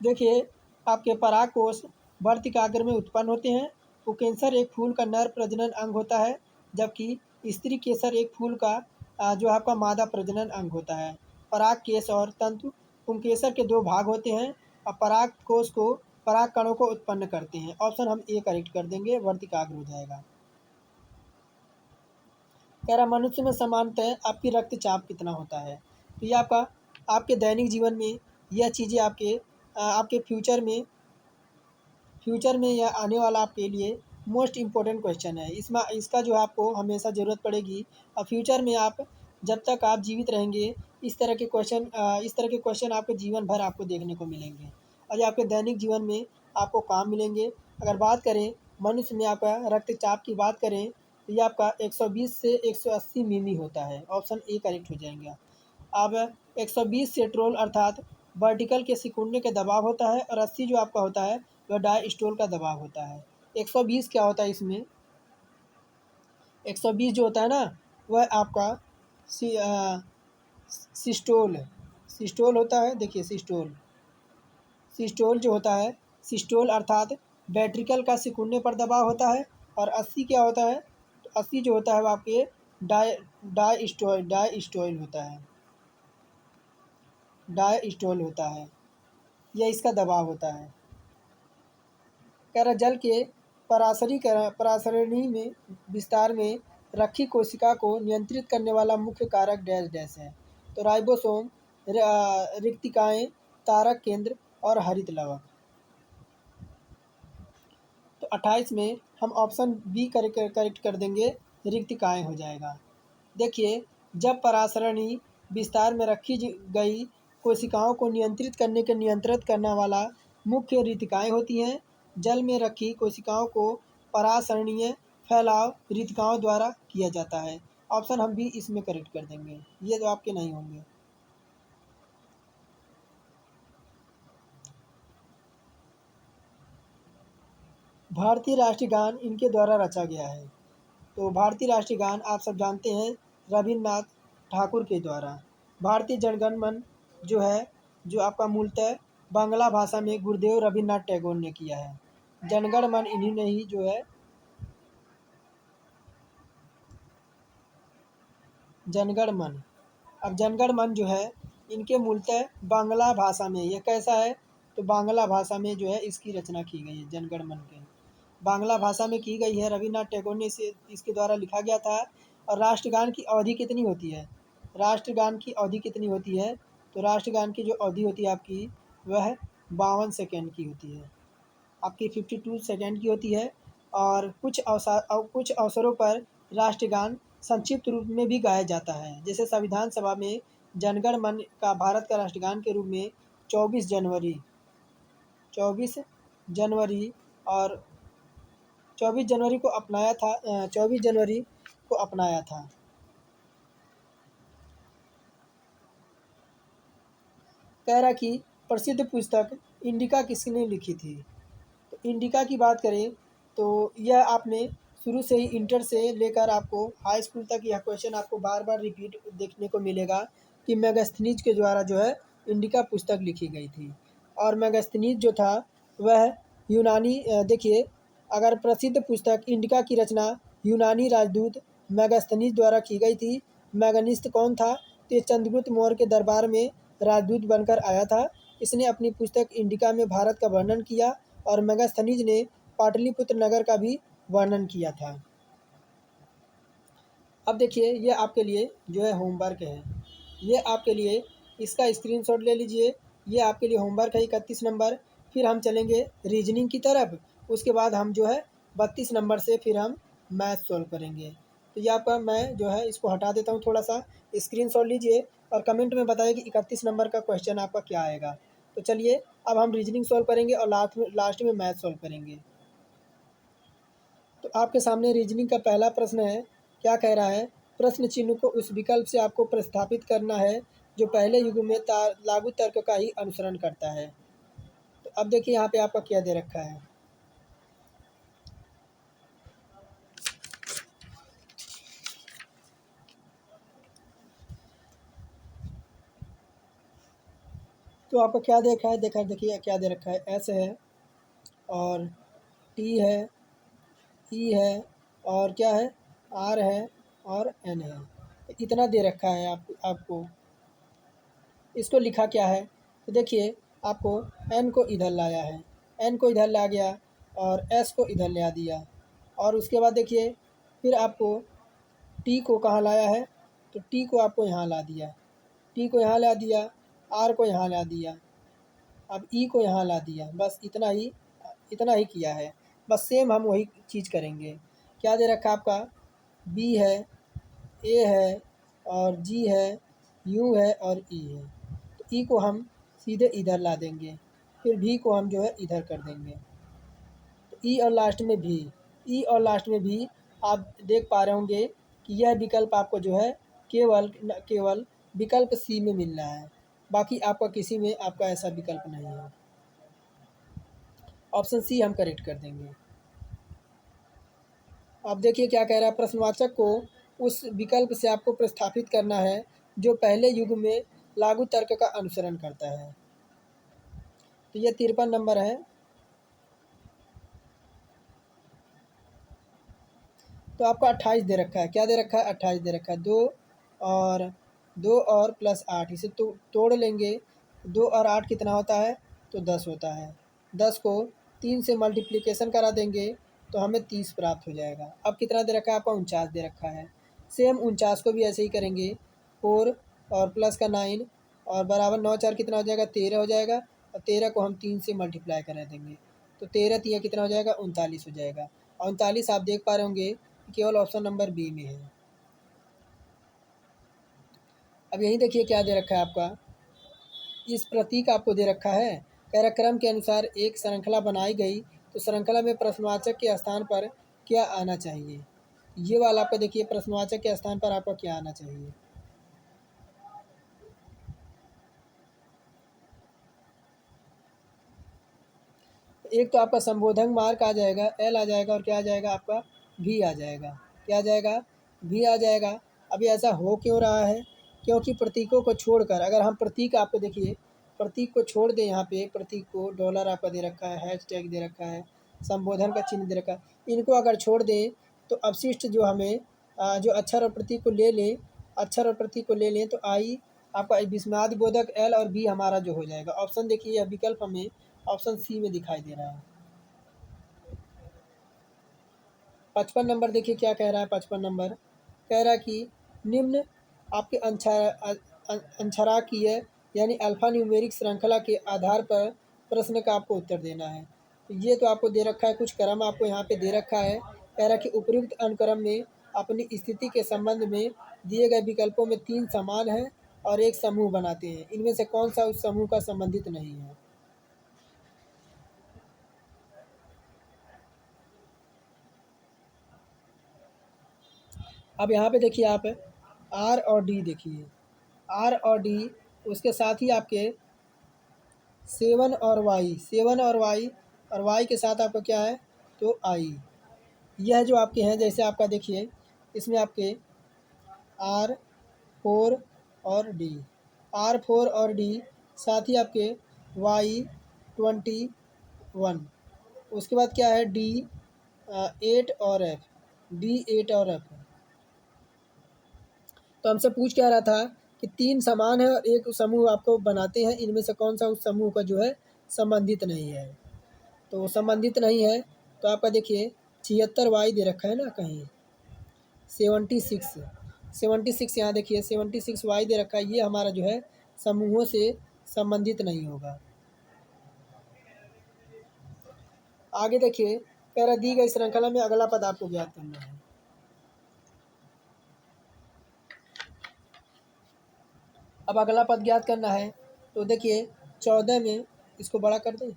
देखिए, आपके परागकोश वर्तिकाग्र में उत्पन्न होते हैं। पुंकेसर एक फूल का नर प्रजनन अंग होता है, जबकि स्त्री केसर एक फूल का जो आपका मादा प्रजनन अंग होता है। पराग केश और तंतु पुंकेसर के 2 भाग होते हैं और परागकोश को पराग कणों को उत्पन्न करते हैं। ऑप्शन हम ए करेक्ट कर देंगे, वर्तिकाग्र हो जाएगा। कह रहा मनुष्य में सामान्यतः आपकी रक्तचाप कितना होता है? तो ये आपके दैनिक जीवन में यह चीज़ें आपके फ्यूचर में यह आने वाला आपके लिए मोस्ट इम्पोर्टेंट क्वेश्चन है। इसका जो आपको हमेशा ज़रूरत पड़ेगी। और फ्यूचर में आप जब तक आप जीवित रहेंगे, इस तरह के क्वेश्चन आपके जीवन भर आपको देखने को मिलेंगे और ये आपके दैनिक जीवन में आपको काम मिलेंगे। अगर बात करें मनुष्य में आपका रक्तचाप की बात करें, तो ये आपका 120 से 180 मिमी होता है। ऑप्शन ए करेक्ट हो जाएगा। अब 120 सेंट्रोल अर्थात वर्टिकल के सिकुड़ने के दबाव होता है और 80 जो आपका होता है वह डायस्टोल का दबाव होता है। 120 क्या होता है इसमें? 120 जो होता है ना, वह आपका सिस्टोल सिस्टोल होता है। देखिए सिस्टोल जो होता है, सिस्टोल अर्थात वेंट्रिकल का सिकुड़ने पर दबाव होता है। और 80 क्या होता है? तो 80 जो होता है वो आपके डायस्टोल होता है। डायस्टोल होता है, यह इसका दबाव होता है। कह रहा जल के परासरणी में विस्तार में रखी कोशिका को नियंत्रित करने वाला मुख्य कारक डैश डैश है। तो राइबोसोम, रिक्तिकाएँ, तारक केंद्र और हरित लवक। तो 28 में हम ऑप्शन बी करेक्ट कर देंगे, रिक्तिकाएँ हो जाएगा। देखिए, जब परासरणी विस्तार में रखी गई कोशिकाओं को नियंत्रित करने वाला मुख्य रिक्तिकाएँ होती हैं। जल में रखी कोशिकाओं को परासरणीय फैलाव रिक्तिकाओं द्वारा किया जाता है। ऑप्शन हम भी इसमें करेक्ट कर देंगे, ये तो आपके नहीं होंगे। भारतीय राष्ट्रीय गान इनके द्वारा रचा गया है। तो भारतीय राष्ट्रीय गान आप सब जानते हैं रविन्द्रनाथ ठाकुर के द्वारा। भारतीय जनगण मन जो है, जो आपका मूलतः बांग्ला भाषा में गुरुदेव रविन्द्रनाथ टैगोर ने किया है। जनगण मन इन्हीं ने ही जो है जनगण मन। अब जनगण मन जो है इनके मूलतः बांग्ला भाषा में, ये कैसा है तो बांग्ला भाषा में जो है इसकी रचना की गई है। जनगण मन के बांग्ला भाषा में की गई है, रविन्द्रनाथ टैगोर ने इसे इसके द्वारा लिखा गया था। और राष्ट्रगान की अवधि कितनी होती है, राष्ट्रगान की अवधि कितनी होती है, तो राष्ट्रगान की जो अवधि होती है आपकी वह 52 सेकेंड की होती है, आपकी 52 सेकेंड की होती है। और कुछ अवसरों पर राष्ट्रगान संक्षिप्त रूप में भी गाया जाता है, जैसे संविधान सभा में जनगण मन का भारत का राष्ट्रगान के रूप में 24 जनवरी और 24 जनवरी को अपनाया था 24 जनवरी को अपनाया था। कह रहा कि प्रसिद्ध पुस्तक इंडिका किसने लिखी थी, तो इंडिका की बात करें तो यह आपने शुरू से ही इंटर से लेकर आपको हाई स्कूल तक यह क्वेश्चन आपको बार बार रिपीट देखने को मिलेगा कि मेगास्थनीज के द्वारा जो है इंडिका पुस्तक लिखी गई थी। और मेगास्थनीज जो था वह यूनानी देखिए, अगर प्रसिद्ध पुस्तक इंडिका की रचना यूनानी राजदूत मेगास्थनीज द्वारा की गई थी। मेगानिस्त कौन था, तो ये चंद्रगुप्त मौर्य के दरबार में राजदूत बनकर आया था। इसने अपनी पुस्तक इंडिका में भारत का वर्णन किया और मेगास्थनीज ने पाटलिपुत्र नगर का भी वर्णन किया था। अब देखिए ये आपके लिए जो है होमवर्क है, ये आपके लिए इसका स्क्रीनशॉट ले लीजिए। ये आपके लिए होमवर्क है 31 नंबर। फिर हम चलेंगे रीजनिंग की तरफ, उसके बाद हम जो है 32 नंबर से फिर हम मैथ सॉल्व करेंगे। तो ये आपका मैं जो है इसको हटा देता हूँ, थोड़ा सा स्क्रीनशॉट लीजिए और कमेंट में बताइए कि 31 नंबर का क्वेश्चन आपका क्या आएगा। तो चलिए अब हम रीजनिंग सॉल्व करेंगे और लास्ट में मैथ सॉल्व करेंगे। तो आपके सामने रीजनिंग का पहला प्रश्न है, क्या कह रहा है, प्रश्न चिन्ह को उस विकल्प से आपको प्रतिस्थापित करना है जो पहले युग में लागू तर्क का ही अनुसरण करता है। तो अब देखिए यहाँ पे आपका क्या दे रखा है, तो आपको क्या देखा है, देखिए क्या दे रखा है, एस है और टी है, ई है और क्या है, आर है और एन है। इतना दे रखा है आपको इसको लिखा क्या है, तो देखिए आपको एन को इधर लाया है, एन को इधर ला गया और एस को इधर ले आ दिया। और उसके बाद देखिए फिर आपको टी को कहाँ लाया है, तो टी को आपको यहाँ ला दिया, टी को यहाँ ला दिया, आर को यहाँ ला दिया, अब ई को यहाँ ला दिया। बस इतना ही किया है, बस सेम हम वही चीज़ करेंगे। क्या दे रखा है आपका, बी है, ए है और जी है, यू है और ई है। तो ई को हम सीधे इधर ला देंगे, फिर भी को हम जो है इधर कर देंगे। तो ई और लास्ट में भी, ई और लास्ट में भी आप देख पा रहे होंगे कि यह विकल्प आपको जो है केवल विकल्प सी में मिल रहा है, बाकी आपका किसी में आपका ऐसा विकल्प नहीं है। ऑप्शन सी हम करेक्ट कर देंगे। अब देखिए क्या कह रहा है, प्रश्नवाचक को उस विकल्प से आपको प्रतिस्थापित करना है जो पहले युग में लागू तर्क का अनुसरण करता है। तो ये 53 नंबर है। तो आपका 28 दे रखा है, क्या दे रखा है, 28 दे रखा है। दो और प्लस 8, इसे तो तोड़ लेंगे, 2 और 8 कितना होता है, तो 10 होता है। 10 को 3 से मल्टीप्लिकेशन करा देंगे तो हमें 30 प्राप्त हो जाएगा। अब कितना दे रखा है आपका, 49 दे रखा है। सेम 49 को भी ऐसे ही करेंगे, 4 और प्लस का 9 और बराबर 9 4 कितना हो जाएगा, 13 हो जाएगा। और 13 को हम 3 से मल्टीप्लाई करा देंगे तो 13 3 कितना हो जाएगा, 39 हो जाएगा। और 39 आप देख पा रहे होंगे केवल ऑप्शन नंबर बी में है। अब यही देखिए क्या दे रखा है आपका, इस प्रतीक आपको दे रखा है, कह रहा क्रम के अनुसार एक श्रृंखला बनाई गई तो श्रृंखला में प्रश्नवाचक के स्थान पर क्या आना चाहिए। ये वाला आपका देखिए प्रश्नवाचक के स्थान पर आपका क्या आना चाहिए। एक तो आपका संबोधन मार्क आ जाएगा, एल आ जाएगा और क्या आ जाएगा आपका, भी आ जाएगा। क्या आ जाएगा, भी आ जाएगा। अभी ऐसा हो क्यों रहा है, क्योंकि प्रतीकों को छोड़कर अगर हम प्रतीक आपको देखिए, प्रतीक को छोड़ दें, यहाँ पे प्रतीक को डॉलर आपका दे रखा है, हैशटैग दे रखा है, संबोधन का चिन्ह दे रखा है, इनको अगर छोड़ दें तो अवशिष्ट जो हमें जो अक्षर और प्रतीक को ले लें, अक्षर और प्रतीक को ले लें तो आई आपका विस्मयादि बोधक एल और बी हमारा जो हो जाएगा। ऑप्शन देखिए, यह विकल्प हमें ऑप्शन सी में दिखाई दे रहा है। 55 नंबर देखिए क्या कह रहा है। 55 नंबर कह रहा है कि निम्न आपके अंशांकीय यानी अल्फा न्यूमेरिक श्रृंखला के आधार पर प्रश्न का आपको उत्तर देना है। तो ये तो आपको दे रखा है, कुछ क्रम आपको यहाँ पे दे रखा है। कह रहा है कि उपयुक्त अनुक्रम में अपनी स्थिति के संबंध में दिए गए विकल्पों में 3 समान हैं और एक समूह बनाते हैं। इनमें से कौन सा उस समूह का संबंधित नहीं है। अब यहाँ पे देखिए आप आर और डी देखिए, आर और डी, उसके साथ ही आपके 7 और वाई के साथ आपका क्या है, तो आई। यह जो आपके हैं, जैसे आपका देखिए इसमें आपके आर 4 और डी, R4 और डी, साथ ही आपके Y21, उसके बाद क्या है डी 8 और एफ, D8 और एफ। तो हमसे पूछ क्या रहा था कि 3 समान है और एक समूह आपको बनाते हैं, इनमें से कौन सा उस समूह का जो है संबंधित नहीं है। तो संबंधित नहीं है तो आपका देखिए 76Y दे रखा है ना कहीं, 76 यहाँ देखिए 76Y दे रखा है, ये हमारा जो है समूहों से संबंधित नहीं होगा। आगे देखिए कह रहा दी गई श्रृंखला में अगला पद आपको ज्ञात करना है। अब अगला पद ज्ञात करना है तो देखिए 14 में, इसको बड़ा कर दें,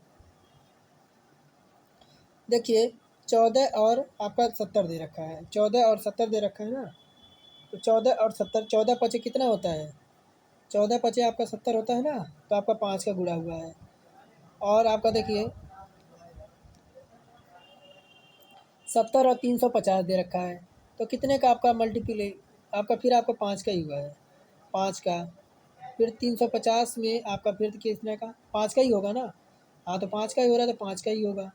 देखिए 14 और आपका 70 दे रखा है, 14 और 70 दे रखा है ना। तो 14 और 70, 14 पचे कितना होता है, 14 पचे आपका 70 होता है ना। तो आपका 5 का गुणा हुआ है। और आपका देखिए 70 और 350 दे रखा है, तो कितने का आपका मल्टीप्ले, आपका फिर आपका 5 का ही हुआ है, 5 का। फिर 350 में आपका फिर कितने का, 5 का ही होगा ना। हाँ तो 5 का ही हो रहा है, तो 5 का ही होगा।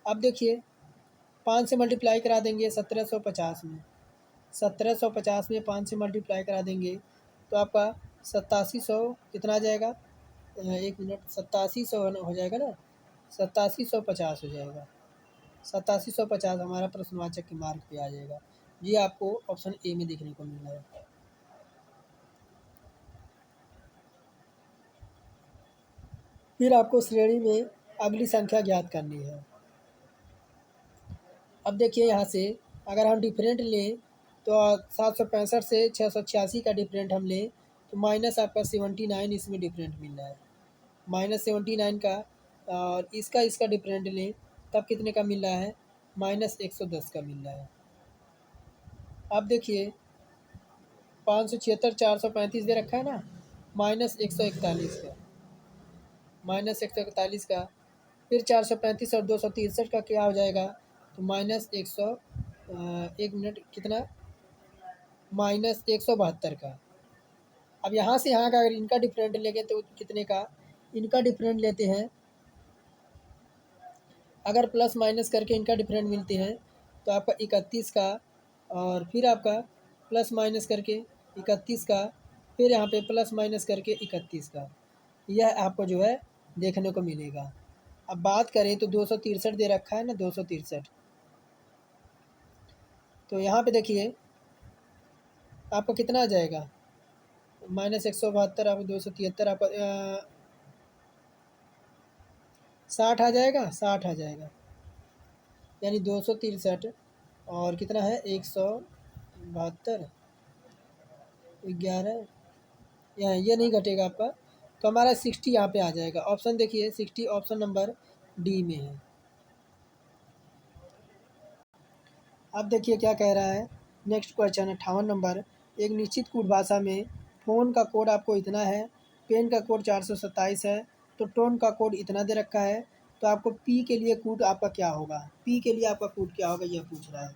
अब देखिए 5 से मल्टीप्लाई करा देंगे 1750 में, 1750 में 5 से मल्टीप्लाई करा देंगे तो आपका 8700 कितना आ जाएगा, 1 मिनट, 8700 हो जाएगा ना, 8750 हो जाएगा। 8750 हमारा प्रश्नवाचक के मार्क पे आ जाएगा। ये आपको ऑप्शन ए में देखने को मिल रहा है। फिर आपको श्रेणी में अगली संख्या ज्ञात करनी है। अब देखिए यहाँ से अगर हम डिफरेंट लें तो 765 से 686 का डिफरेंट हम लें तो माइनस आपका 79 इसमें डिफरेंट मिल रहा है, -79 का। और इसका इसका डिफरेंट लें तब कितने का मिल रहा है, -110 का मिल रहा है। अब देखिए 576 435 दे रखा है ना, -141 का, -141 का। फिर 435 और 263 का क्या हो जाएगा, तो -100, 1 मिनट कितना, -172 का। अब यहाँ से यहाँ का अगर इनका डिफरेंट लेंगे तो कितने का, इनका डिफरेंट लेते हैं, अगर प्लस माइनस करके इनका डिफरेंट मिलते हैं तो आपका 31 का, और फिर आपका प्लस माइनस करके 31 का, फिर यहाँ पे प्लस माइनस करके 31 का, यह आपको जो है देखने को मिलेगा। अब बात करें तो 263 दे रखा है ना, 263, तो यहाँ पे देखिए आपको कितना आ जाएगा, -172, आपको 273, आपका 60 आ जाएगा, 60 आ जाएगा, यानी 263 और कितना है 172, 11, यहाँ ये नहीं घटेगा आपका, तो हमारा 60 यहाँ पे आ जाएगा। ऑप्शन देखिए 60 ऑप्शन नंबर डी में है। अब देखिए क्या कह रहा है, नेक्स्ट क्वेश्चन 58 नंबर, एक निश्चित कोड भाषा में फ़ोन का कोड आपको इतना है, पेन का कोड 427 है, तो टोन का कोड इतना दे रखा है, तो आपको पी के लिए कोड आपका क्या होगा, पी के लिए आपका कोड क्या होगा, यह पूछ रहा है।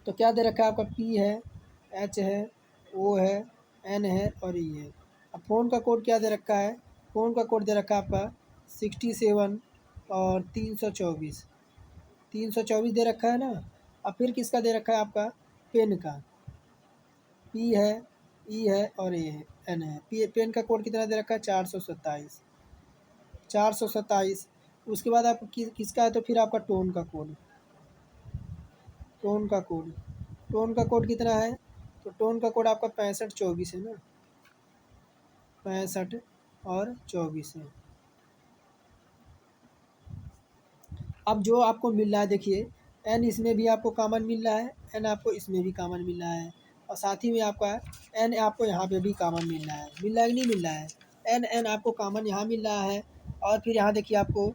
तो क्या दे रखा है आपका, पी है, एच है, ओ है, एन है और ई है। अब फ़ोन का कोड क्या दे रखा है, फ़ोन का कोड दे रखा है आपका 67 और 324, 324 दे रखा है ना। अब फिर किसका दे रखा है आपका, पेन का, पी है, ई है और ए है, एन है। पेन का कोड कितना दे रखा है? 427, 427। उसके बाद आप किसका है तो फिर आपका टोन का कोड, टोन का कोड, टोन का कोड कितना है? तो टोन का कोड आपका 6524 है ना, 65 और 24 है। अब जो आपको मिल रहा है देखिए, एन इसमें भी आपको कॉमन मिल रहा है, एन आपको इसमें भी कॉमन मिल रहा है, और साथ ही में आपका एन आपको यहाँ पे भी कॉमन मिल रहा है। मिल रहा है कि नहीं मिल रहा है? एन एन आपको कॉमन यहाँ मिल रहा है, और फिर यहाँ देखिए आपको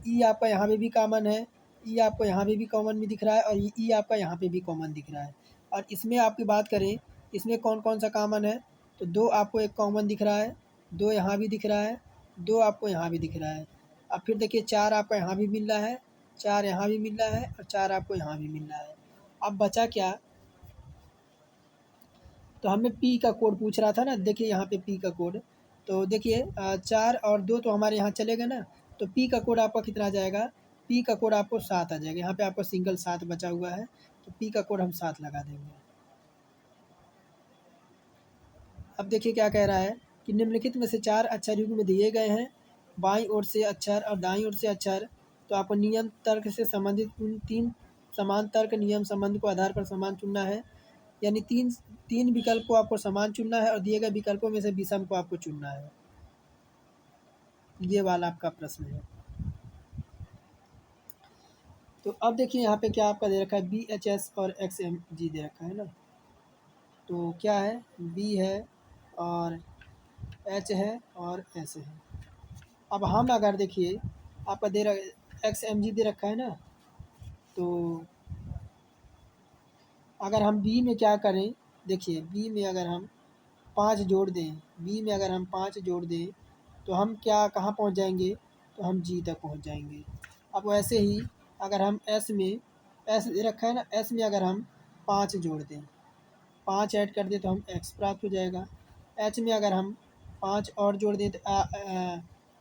ई आपका यहाँ पे भी कॉमन है, ई आपको यहाँ पे भी कॉमन भी दिख रहा है, और ई आपका यहाँ पे भी कॉमन दिख रहा है। और इसमें आपकी बात करें, इसमें कौन कौन सा कॉमन है, तो दो आपको एक कॉमन दिख रहा है, दो यहाँ भी दिख रहा है, दो आपको यहाँ भी दिख रहा है। अब फिर देखिए 4 आपका यहाँ भी मिल रहा है, 4 यहाँ भी मिल रहा है, और 4 आपको यहाँ भी मिल रहा है। अब बचा क्या? तो हमें पी का कोड पूछ रहा था ना, देखिए यहाँ पे पी का कोड, तो देखिए 4 और 2 तो हमारे यहाँ चलेगा ना, तो पी का कोड आपका कितना आ जाएगा? पी का कोड आपको 7 आ जाएगा। यहाँ पे आपको सिंगल 7 बचा हुआ है, तो पी का कोड हम 7 लगा देंगे। अब देखिए क्या कह रहा है कि निम्नलिखित में से 4 अक्षर युग्म में दिए गए हैं, बाईं ओर से अक्षर और दाईं ओर से अक्षर, तो आपको नियम तर्क से संबंधित उन 3 समान तर्क नियम संबंध को आधार पर समान चुनना है। यानी 3 विकल्प को आपको समान चुनना है, और दिए गए विकल्पों में से विषम को आपको चुनना है। ये वाला आपका प्रश्न है। तो अब देखिए यहाँ पे क्या आपका दे रखा है, BHS और XMG दे रखा है ना, तो क्या है? बी है और एच है और एस है। अब हम अगर देखिए आपका दे रहा XMG दे रखा है ना, तो अगर हम बी में क्या करें, देखिए बी में अगर हम 5 जोड़ दें, बी में अगर हम 5 जोड़ दें, तो हम क्या कहाँ पहुँच जाएंगे? तो हम जी तक पहुँच जाएंगे। अब वैसे ही अगर हम एस में, एस दे रखा है ना, एस में अगर हम 5 जोड़ दें, 5 ऐड कर दें तो हम एक्स प्राप्त हो जाएगा। एच में अगर हम 5 और जोड़ दें तो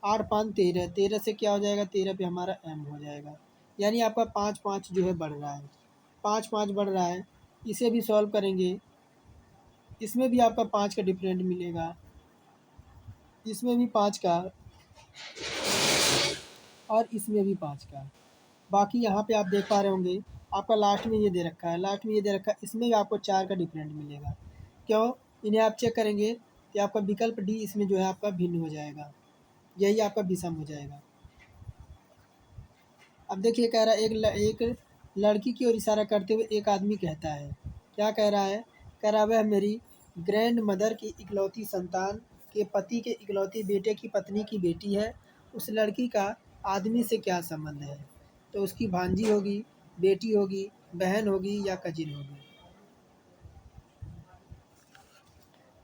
8 5 13, 13 से क्या हो जाएगा? 13 पे हमारा एम हो जाएगा। यानी आपका 5 5 जो है बढ़ रहा है, 5 5 बढ़ रहा है। इसे भी सॉल्व करेंगे, इसमें भी आपका 5 का डिफरेंट मिलेगा, इसमें भी 5 का, और इसमें भी 5 का। बाकी यहाँ पे आप देख पा रहे होंगे आपका लास्ट में ये दे रखा है, लास्ट में ये दे रखा है, इसमें भी आपको 4 का डिफरेंट मिलेगा। क्यों? इन्हें आप चेक करेंगे कि आपका विकल्प डी इसमें जो है आपका भिन्न हो जाएगा, यही आपका विषम हो जाएगा। अब देखिए कह रहा है एक लड़की की ओर इशारा करते हुए एक आदमी कहता है, क्या कह रहा है? कह रहा है वह मेरी ग्रैंड मदर की इकलौती संतान के पति के इकलौते बेटे की पत्नी की बेटी है। उस लड़की का आदमी से क्या संबंध है? तो उसकी भांजी होगी, बेटी होगी, बहन होगी या कजिन होगी।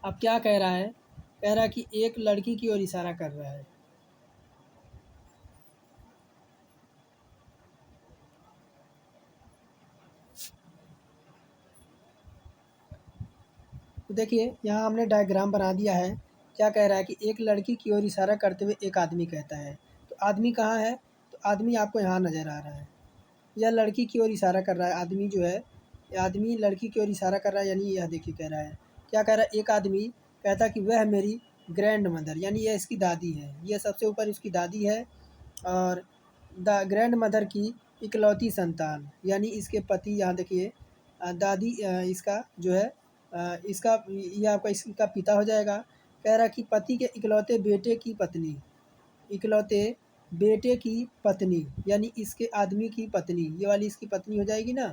अब क्या कह रहा है? कह रहा है कि एक लड़की की ओर इशारा कर रहा है। तो देखिए यहाँ हमने डायग्राम बना दिया है। क्या कह रहा है कि एक लड़की की ओर इशारा करते हुए एक आदमी कहता है, तो आदमी कहाँ है? तो आदमी आपको यहाँ नज़र आ रहा है, यह लड़की की ओर इशारा कर रहा है। आदमी जो है, ये आदमी लड़की की ओर इशारा कर रहा है, यानी यह देखिए कह रहा है, क्या कह रहा है? एक आदमी कहता है कि वह मेरी ग्रैंड मदर, यानी यह इसकी दादी है, यह सबसे ऊपर इसकी दादी है, और द ग्रैंड मदर की इकलौती संतान, यानी इसके पति, यहाँ देखिए दादी इसका जो है इसका ये आपका इसका पिता हो जाएगा। कह रहा कि पति के इकलौते बेटे की पत्नी, इकलौते बेटे की पत्नी, यानी इसके आदमी की पत्नी, ये वाली इसकी पत्नी हो जाएगी ना,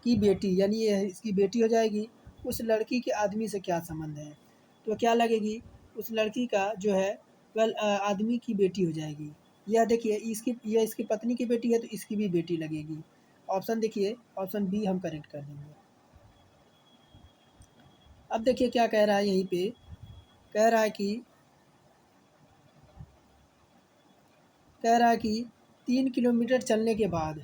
की बेटी, यानी ये इसकी बेटी हो जाएगी। उस लड़की के आदमी से क्या संबंध है? तो क्या लगेगी? उस लड़की का जो है वह आदमी की बेटी हो जाएगी। यह देखिए यह इसकी पत्नी की बेटी है, तो इसकी भी बेटी लगेगी। ऑप्शन देखिए, ऑप्शन बी हम करेक्ट कर देंगे। अब देखिए क्या कह रहा है यहीं पे, कह रहा है कि 3 किलोमीटर चलने के बाद,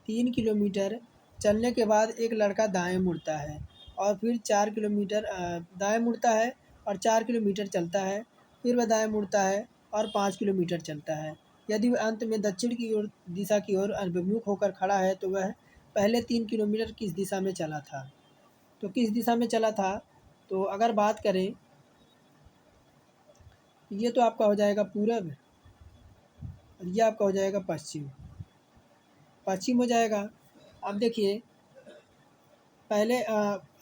3 किलोमीटर चलने के बाद एक लड़का दाएं मुड़ता है, और फिर 4 किलोमीटर दाएं मुड़ता है और 4 किलोमीटर चलता है, फिर वह दाएं मुड़ता है और 5 किलोमीटर चलता है। यदि वह अंत में दक्षिण की ओर दिशा की ओर अभिमुख होकर खड़ा है, तो वह पहले 3 किलोमीटर किस दिशा में चला था? तो किस दिशा में चला था? तो अगर बात करें, ये तो आपका हो जाएगा पूरब और ये आपका हो जाएगा पश्चिम। पश्चिम हो जाएगा। अब देखिए पहले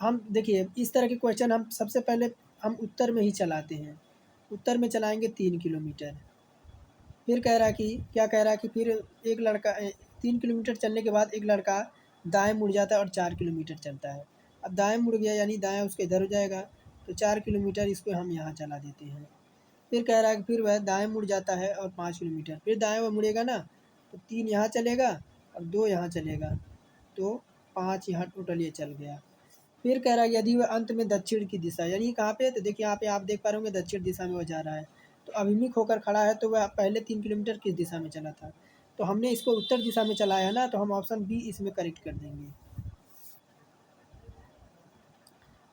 हम देखिए इस तरह के क्वेश्चन हम सबसे पहले हम उत्तर में ही चलाते हैं। उत्तर में चलाएंगे 3 किलोमीटर। फिर कह रहा है कि क्या कह रहा है कि फिर एक लड़का 3 किलोमीटर चलने के बाद एक लड़का दाएं मुड़ जाता है और 4 किलोमीटर चलता है। अब दाएं मुड़ गया यानी दाएं उसके इधर हो जाएगा, तो 4 किलोमीटर इसको हम यहाँ चला देते हैं। फिर कह रहा है कि फिर वह दाएं मुड़ जाता है और 5 किलोमीटर, फिर दाएं वह मुड़ेगा ना, तो 3 यहाँ चलेगा और 2 यहाँ चलेगा, तो 5 यहाँ टोटल ये चल गया। फिर कह रहा है यदि वह अंत में दक्षिण की दिशा, यानी कहाँ पे, तो देखिए यहाँ पे आप देख पा रहे होंगे दक्षिण दिशा में वो जा रहा है, तो अभिमुख होकर खड़ा है, तो वह पहले 3 किलोमीटर किस दिशा में चला था? तो हमने इसको उत्तर दिशा में चलाया है ना, तो हम ऑप्शन बी इसमें करेक्ट कर देंगे।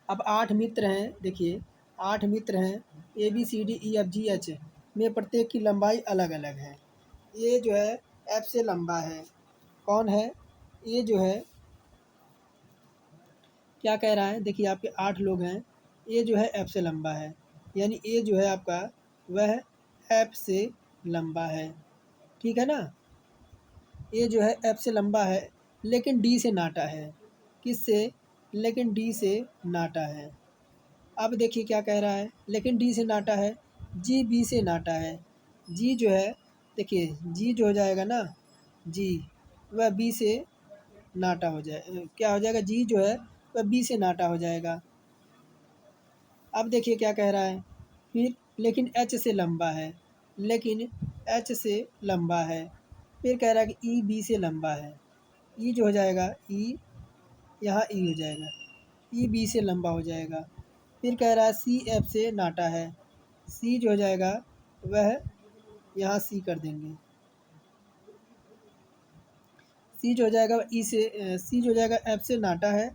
अब 8 मित्र हैं, देखिए 8 मित्र हैं, A B C D E F G H में प्रत्येक की लंबाई अलग अलग है। ये जो है एफ से लंबा है। कौन है? ये जो है क्या कह रहा है, देखिए आपके 8 लोग हैं, ये जो है एफ से लंबा है, यानी ये जो है आपका वह एफ से लंबा है, ठीक है ना। ये जो है एफ से लंबा है लेकिन डी से नाटा है। किससे? लेकिन डी से नाटा है। अब देखिए क्या कह रहा है, लेकिन डी से नाटा है, जी बी से नाटा है। जी जो है, देखिए जी जो हो जाएगा ना, जी वह बी से नाटा हो जाए, क्या हो जाएगा, जी जो है वह बी से नाटा हो जाएगा। अब देखिए क्या कह रहा है, फिर लेकिन एच से लंबा है, लेकिन एच से लंबा है। फिर कह रहा है कि ई बी से लंबा है। ई जो हो जाएगा, ई यहाँ ई हो जाएगा, ई बी से लंबा हो जाएगा। फिर कह रहा है सी एफ से नाटा है। सी जो हो जाएगा वह यहाँ सी कर देंगे। सी जो हो जाएगा ई से सी जो हो जाएगा एफ से नाटा है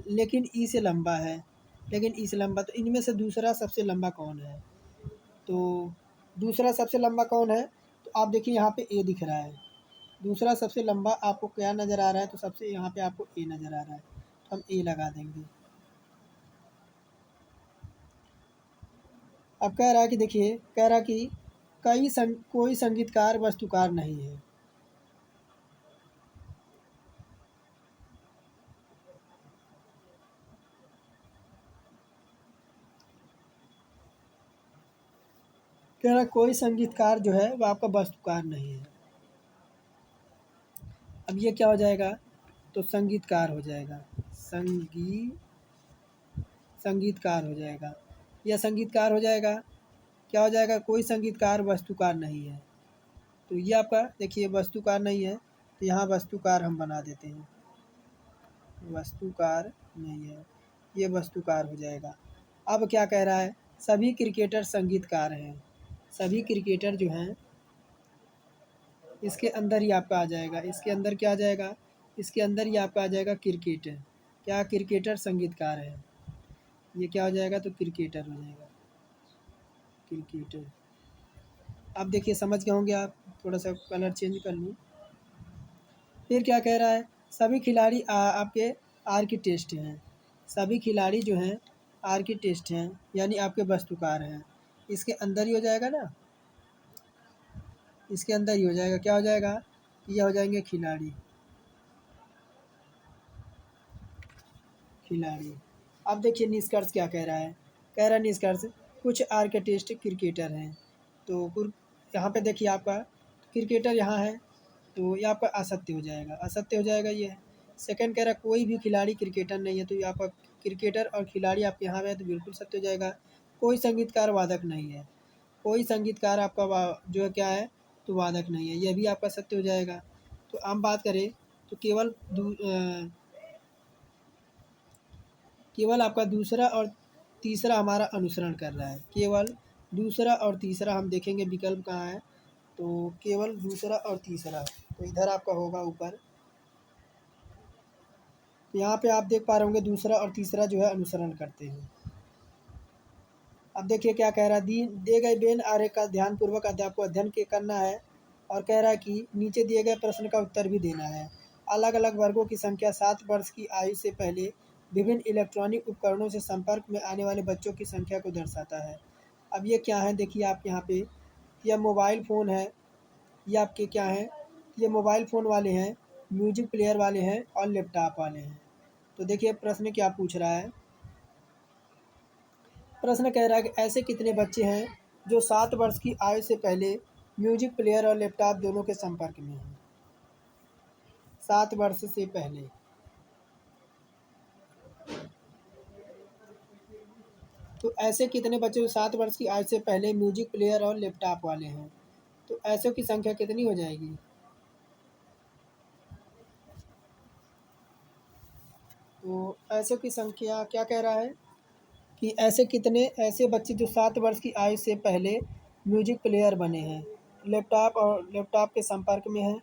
लेकिन ई से लंबा है, लेकिन ई से लंबा, तो इनमें से दूसरा सबसे लंबा कौन है? तो दूसरा सबसे लंबा कौन है? तो आप देखिए यहाँ पे ए दिख रहा है, दूसरा सबसे लंबा आपको क्या नज़र आ रहा है? तो सबसे यहाँ पे आपको ए नज़र आ रहा है, तो हम ए लगा देंगे। अब कह रहा है कि देखिए, कह रहा है कि कोई संगीतकार वस्तुकार नहीं है। कह रहा है कोई संगीतकार जो है वो आपका वस्तुकार नहीं है। अब ये क्या हो जाएगा? तो संगीतकार हो जाएगा, संगीतकार हो जाएगा, यह संगीतकार हो जाएगा। क्या हो जाएगा? कोई संगीतकार वस्तुकार नहीं है। तो ये आपका देखिए वस्तुकार नहीं है, तो यहाँ वस्तुकार हम बना देते हैं, वस्तुकार नहीं है, ये वस्तुकार हो जाएगा। अब क्या कह रहा है? सभी क्रिकेटर संगीतकार हैं। सभी क्रिकेटर जो हैं इसके अंदर ही आपका आ जाएगा, इसके अंदर क्या आ जाएगा? इसके अंदर ही आपका आ जाएगा क्रिकेटर। क्या? क्रिकेटर संगीतकार है, ये क्या हो जाएगा? तो क्रिकेटर हो जाएगा, क्रिकेटर। अब देखिए समझ गए होंगे आप, थोड़ा सा कलर चेंज कर लूँ। फिर क्या कह रहा है? सभी खिलाड़ी आपके आर्किटेक्ट हैं। सभी खिलाड़ी जो हैं आर्किटेक्ट हैं, यानी आपके वास्तुकार हैं। इसके अंदर ही हो जाएगा ना, इसके अंदर ही हो जाएगा। क्या हो जाएगा? ये हो जाएंगे खिलाड़ी, खिलाड़ी। अब देखिए निष्कर्ष क्या कह रहा है? कह रहा है निष्कर्ष कुछ आर्किटेक्ट क्रिकेटर हैं। तो यहाँ पे देखिए आपका क्रिकेटर यहाँ है, तो ये आपका असत्य हो जाएगा, असत्य हो जाएगा ये। सेकंड कह रहा है कोई भी खिलाड़ी क्रिकेटर नहीं है, तो ये आपका क्रिकेटर और खिलाड़ी आपके यहाँ पे है, तो बिल्कुल सत्य हो जाएगा। कोई संगीतकार वादक नहीं है, कोई संगीतकार आपका जो है क्या है, तो वादक नहीं है, यह भी आपका सत्य हो जाएगा। तो हम बात करें तो केवल आपका दूसरा और तीसरा हमारा अनुसरण कर रहा है। केवल दूसरा और तीसरा हम देखेंगे विकल्प कहाँ है, तो केवल दूसरा और तीसरा, तो इधर आपका होगा ऊपर। तो यहाँ पे आप देख पा रहे होंगे दूसरा और तीसरा जो है अनुसरण करते हैं। अब देखिए क्या कह रहा है, दिए गए बेन आरेख का ध्यानपूर्वक अध्यापक को अध्ययन के करना है, और कह रहा है कि नीचे दिए गए प्रश्न का उत्तर भी देना है। अलग अलग वर्गों की संख्या 7 वर्ष की आयु से पहले विभिन्न इलेक्ट्रॉनिक उपकरणों से संपर्क में आने वाले बच्चों की संख्या को दर्शाता है। अब ये क्या है देखिए आप यहाँ पे, यह मोबाइल फ़ोन है, ये आपके क्या हैं, ये मोबाइल फ़ोन वाले हैं, म्यूजिक प्लेयर वाले हैं और लैपटॉप वाले हैं। तो देखिए प्रश्न क्या पूछ रहा है, प्रश्न कह रहा है कि ऐसे कितने बच्चे हैं जो 7 वर्ष की आयु से पहले म्यूजिक प्लेयर और लैपटॉप दोनों के संपर्क में हैं। 7 वर्ष से पहले, तो ऐसे कितने बच्चे जो 7 वर्ष की आयु से पहले म्यूजिक प्लेयर और लैपटॉप वाले हैं, तो ऐसों की संख्या कितनी हो जाएगी। तो ऐसों की संख्या क्या कह रहा है कि ऐसे कितने ऐसे बच्चे जो 7 वर्ष की आयु से पहले म्यूजिक प्लेयर बने हैं, लैपटॉप और लैपटॉप के संपर्क में हैं,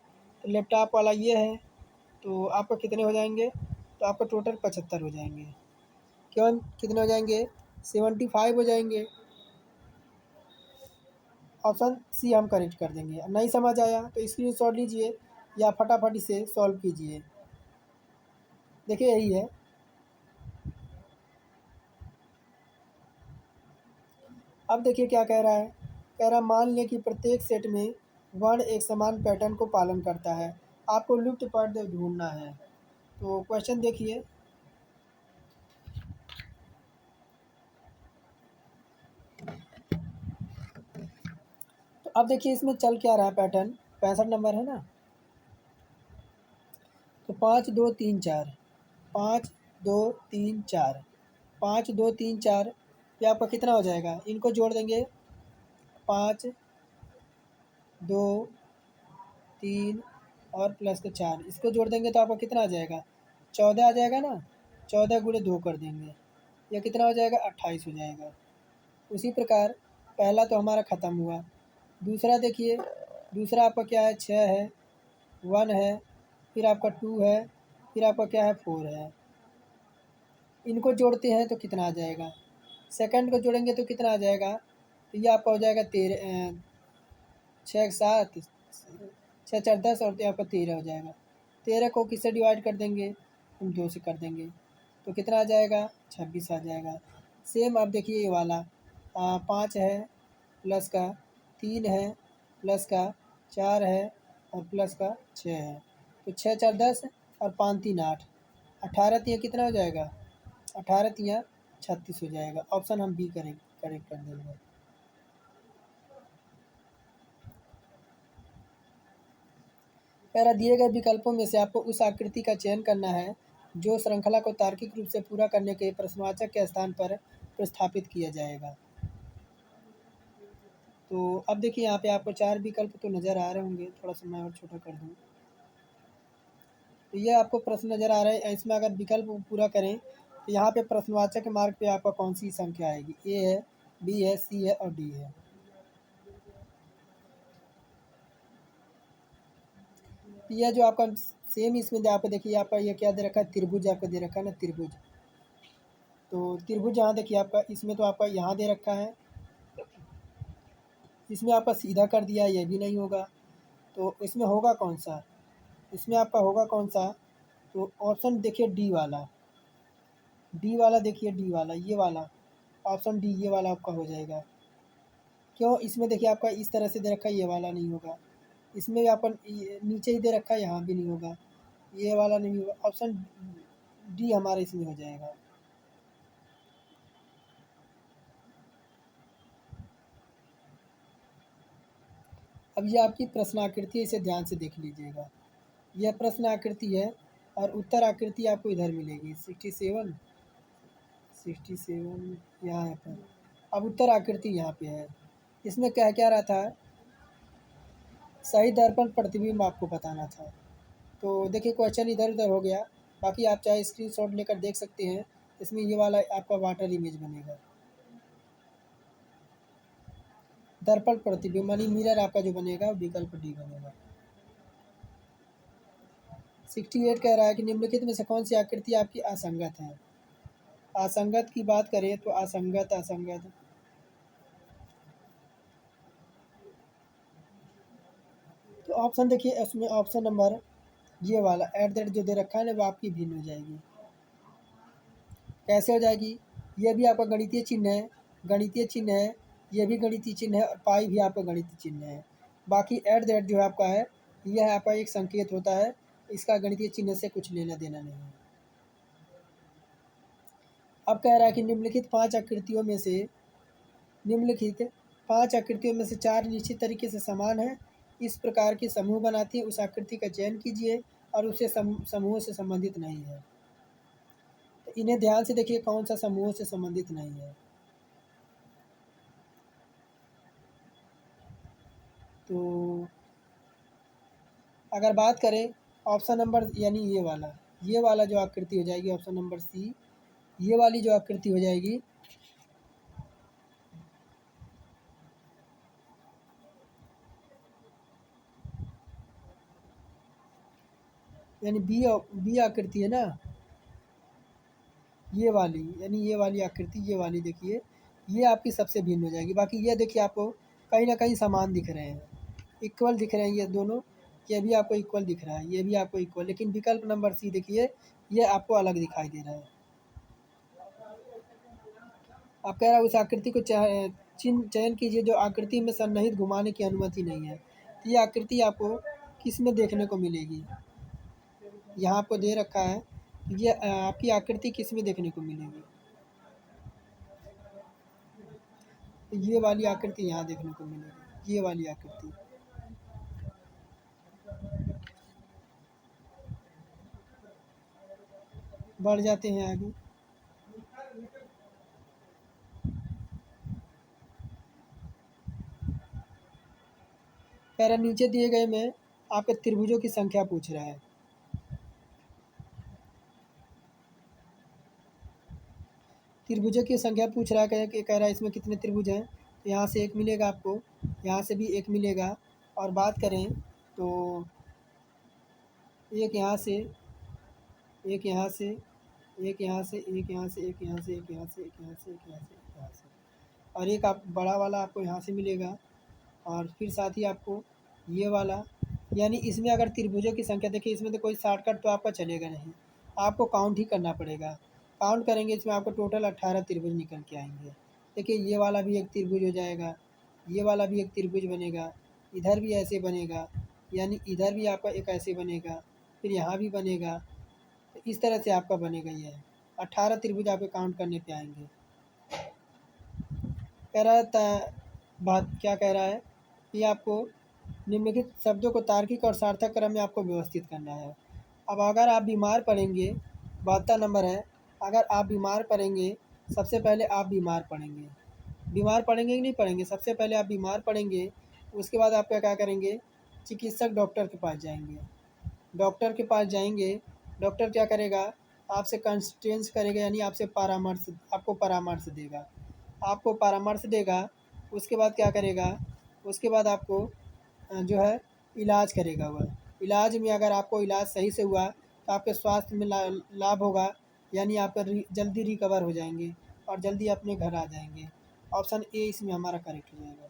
तो लैपटॉप वाला ये है, तो आपको कितने हो जाएंगे, तो आपको टोटल 75 हो जाएंगे। क्यों कितने हो जाएंगे, 75 हो जाएंगे। ऑप्शन सी हम करेक्ट कर देंगे। नहीं समझ आया तो स्क्रीनशॉट लीजिए या फटाफट इसे सॉल्व कीजिए। देखिए यही है। अब देखिए क्या कह रहा है, कह रहा मान लें कि प्रत्येक सेट में वर्ण एक समान पैटर्न को पालन करता है, आपको लुप्त पद ढूंढना है। तो क्वेश्चन देखिए, तो अब देखिए इसमें चल क्या रहा है पैटर्न, 65 नंबर है ना, तो 5 2 3 4, 5 2 3 4, 5 2 3 4, ये आपका कितना हो जाएगा, इनको जोड़ देंगे, 5 2 3 और प्लस के 4, इसको जोड़ देंगे तो आपका कितना आ जाएगा, 14 आ जाएगा ना। 14 गुणे 2 कर देंगे, यह कितना हो जाएगा, 28 हो जाएगा। उसी प्रकार पहला तो हमारा ख़त्म हुआ। दूसरा देखिए, दूसरा आपका क्या है, 6 है, 1 है, फिर आपका 2 है, फिर आपका क्या है, 4 है। इनको जोड़ते हैं तो कितना आ जाएगा, सेकंड को जोड़ेंगे तो कितना आ जाएगा, तो ये आपका हो जाएगा 13, 6 7, 6 4 10 और यहाँ पर 13 हो जाएगा। 13 को किससे डिवाइड कर देंगे, हम 2 से कर देंगे, तो कितना आ जाएगा, 26 आ जाएगा। सेम आप देखिए ये वाला 5 है, प्लस का 3 है, प्लस का 4 है और प्लस का 6 है, तो 6 4 10 और 5 3 8, 18 तिया कितना हो जाएगा, 18 तिया 36 हो जाएगा। ऑप्शन हम बी करेक्ट कर देंगे। पैरा दिए गए विकल्पों में से आपको उस आकृति का चयन करना है जो श्रृंखला को तार्किक रूप से पूरा करने के प्रश्नवाचक के स्थान पर प्रतिस्थापित किया जाएगा। तो अब देखिए यहाँ पे आपको 4 विकल्प तो नज़र आ रहे होंगे, थोड़ा सा मैं और छोटा कर दूँ, तो ये आपको प्रश्न नज़र आ रहे हैं। इसमें अगर विकल्प पूरा करें तो यहाँ पे प्रश्नवाचक मार्ग पे आपका कौन सी संख्या आएगी, ए है, बी है, सी है और डी है। तो यह जो आपका सेम इसमें आपको देखिए आपका ये क्या दे रखा है, त्रिभुज आपको दे रखा है ना, त्रिभुज। तो त्रिभुज यहाँ देखिए आपका इसमें तो आपका यहाँ दे रखा है, इसमें आपका सीधा कर दिया, ये भी नहीं होगा, तो इसमें होगा कौन सा, इसमें आपका होगा कौन सा, तो ऑप्शन देखिए डी वाला, डी वाला देखिए, डी वाला ये वाला, ऑप्शन डी ये वाला आपका हो जाएगा। क्यों, इसमें देखिए आपका इस तरह से दे रखा है, ये वाला नहीं होगा, इसमें भी अपन नीचे ही दे रखा है, यहाँ भी नहीं होगा, ये वाला नहीं होगा, ऑप्शन डी हमारा इसमें हो जाएगा। अब ये आपकी प्रश्न आकृति है, इसे ध्यान से देख लीजिएगा। यह प्रश्न आकृति है और उत्तर आकृति आपको इधर मिलेगी, 67 67 यहाँ पर। अब उत्तर आकृति यहाँ पे है, इसमें क्या क्या रहा था, सही दर्पण प्रतिबिंब आपको बताना था। तो देखिए क्वेश्चन इधर उधर हो गया, बाकी आप चाहे स्क्रीनशॉट लेकर देख सकते हैं। इसमें ये वाला आपका वाटर इमेज बनेगा, दर्पण प्रतिबिंब यानी मिरर आपका जो बनेगा विकल्प डी बनेगा। 68 कह रहा है कि निम्नलिखित में से कौन सी आकृति आपकी असंगत है। असंगत की बात करें तो असंगत असंगत, तो ऑप्शन देखिए इसमें ऑप्शन नंबर ये वाला एट द रेट जो दे रखा है ना, वो आपकी भिन्न हो जाएगी। कैसे हो जाएगी? ये भी आपका गणितीय चिन्ह है, गणितीय चिन्ह है, ये भी गणितीय चिन्ह है और पाई भी आपका गणितीय चिन्ह है। बाकी एट द रेट जो है आपका है, यह आपका एक संकेत होता है, इसका गणितीय चिन्ह से कुछ लेना देना नहीं है। अब कह रहा है कि निम्नलिखित 5 आकृतियों में से 4 निश्चित तरीके से समान हैं। इस प्रकार के समूह बनाती है उस आकृति का चयन कीजिए और उसे समूहों से संबंधित नहीं है। तो इन्हें ध्यान से देखिए कौन सा समूहों से संबंधित नहीं है। तो अगर बात करें ऑप्शन नंबर यानी ये वाला जो आकृति हो जाएगी ऑप्शन नंबर सी, ये वाली जो आकृति हो जाएगी यानी बी आकृति है ना, ये वाली यानी ये वाली आकृति, ये वाली देखिए, ये आपकी सबसे भिन्न हो जाएगी। बाकी ये देखिए आपको कहीं ना कहीं समान दिख रहे हैं, इक्वल दिख रहे हैं ये दोनों, ये भी आपको इक्वल दिख रहा है, ये भी आपको इक्वल, लेकिन विकल्प नंबर सी देखिए ये आपको अलग दिखाई दे रहा है। आप कह रहा है उस आकृति को चयन कीजिए जो आकृति में सन्निहित घुमाने की अनुमति नहीं है। तो ये आकृति आपको किस में देखने को मिलेगी? यहाँ आपको दे रखा है, ये आपकी आकृति किस में देखने को मिलेगी? तो ये वाली आकृति यहाँ देखने को मिलेगी, ये वाली आकृति। बढ़ जाते हैं आगे। पैरा नीचे दिए गए में आपके त्रिभुजों की संख्या पूछ रहा है। त्रिभुजों की संख्या पूछ रहा है कि कह रहा है इसमें कितने त्रिभुज हैं। तो यहाँ से एक मिलेगा आपको, यहाँ से भी एक मिलेगा, और बात करें तो एक यहाँ से, एक यहाँ से, एक यहाँ से, एक यहाँ से, एक यहाँ से, एक यहाँ से, एक यहाँ से, एक यहाँ से, एक यहाँ से, और एक आप बड़ा वाला आपको यहाँ से मिलेगा, और फिर साथ ही आपको ये वाला। यानी इसमें अगर त्रिभुजों की संख्या देखिए, इसमें तो कोई शॉर्टकट तो आपका चलेगा नहीं, आपको काउंट ही करना पड़ेगा। काउंट करेंगे इसमें आपको टोटल 18 त्रिभुज निकल के आएंगे। देखिए ये वाला भी एक त्रिभुज हो जाएगा, ये वाला भी एक त्रिभुज बनेगा, इधर भी ऐसे बनेगा, यानी इधर भी आपका एक ऐसे बनेगा, फिर यहाँ भी बनेगा। तो इस तरह से आपका बनेगा, ये 18 त्रिभुज आपके काउंट करने पे आएंगे। कह रहा है बात क्या कह रहा है कि आपको निम्नलिखित शब्दों को तार्किक और सार्थक क्रम में आपको व्यवस्थित करना है। अब अगर आप बीमार पड़ेंगे, 72 नंबर है, अगर आप बीमार पड़ेंगे, सबसे पहले आप बीमार पड़ेंगे, बीमार पड़ेंगे कि नहीं पड़ेंगे? सबसे पहले आप बीमार पड़ेंगे, उसके बाद आप क्या करेंगे? चिकित्सक डॉक्टर के पास जाएंगे, डॉक्टर के पास जाएंगे, डॉक्टर क्या करेगा? आपसे कंसल्टेंस करेगा, यानी आपको परामर्श देगा, आपको परामर्श देगा। उसके बाद क्या करेगा? उसके बाद आपको जो है इलाज करेगा वह। इलाज में अगर आपको इलाज सही से हुआ तो आपके स्वास्थ्य में लाभ होगा, यानी आपका जल्दी रिकवर हो जाएंगे और जल्दी अपने घर आ जाएंगे। ऑप्शन ए इसमें हमारा करेक्ट हो जाएगा।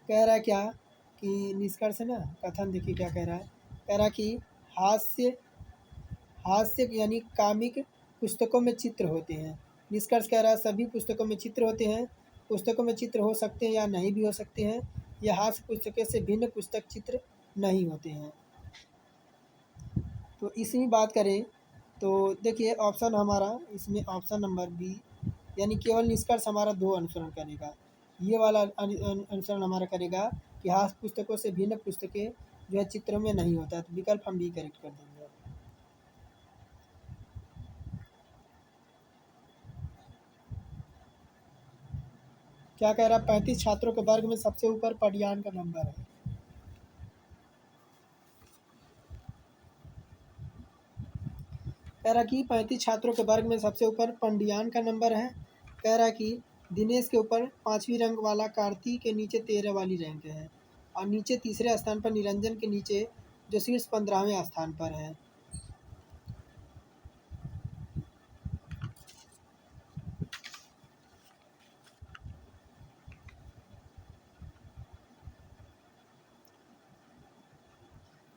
कह रहा है क्या कि निष्कर्ष है ना, कथन देखिए क्या कह रहा है। कह रहा है कि हास्य हास्य यानी कामिक पुस्तकों में चित्र होते हैं। निष्कर्ष कह रहा है सभी पुस्तकों में चित्र होते हैं। पुस्तकों में चित्र हो सकते हैं या नहीं भी हो सकते हैं। यह हास्य पुस्तकों से भिन्न पुस्तक चित्र नहीं होते हैं। तो इसी बात करें तो देखिए ऑप्शन हमारा इसमें ऑप्शन नंबर बी, यानी केवल निष्कर्ष हमारा 2 अनुसरण करेगा। ये वाला अनुसरण हमारा करेगा कि हास्य पुस्तकों से भिन्न पुस्तकें जो है चित्रों में नहीं होता है। तो विकल्प हम बी करेक्ट कर देंगे। क्या कह रहा है? 35 छात्रों के वर्ग में सबसे ऊपर पढ़ियान का नंबर है। कह रहा कि 35 छात्रों के वर्ग में सबसे ऊपर पंडियान का नंबर है। कह रहा कि दिनेश के ऊपर 5वीं रैंक वाला, कार्तिक के नीचे 13 वाली रैंक है, और नीचे तीसरे स्थान पर निरंजन के नीचे जो शीर्ष 15वें स्थान पर है।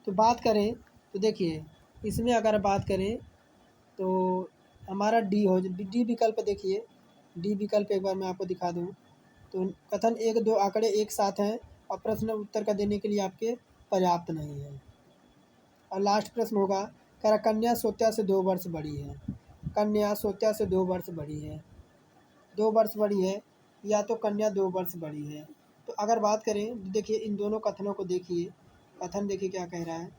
तो बात करें तो देखिए इसमें अगर बात करें तो हमारा डी विकल्प देखिए, डी विकल्प एक बार मैं आपको दिखा दूँ। तो कथन 1-2 आंकड़े एक साथ हैं और प्रश्न उत्तर का देने के लिए आपके पर्याप्त नहीं है। और लास्ट प्रश्न होगा, कह रहा कन्या सोत्या से 2 वर्ष बड़ी है। कन्या सोत्या से 2 वर्ष बड़ी है, 2 वर्ष बड़ी है, या तो कन्या 2 वर्ष बड़ी है। तो अगर बात करें, देखिए इन दोनों कथनों को देखिए। कथन देखिए क्या कह रहा है,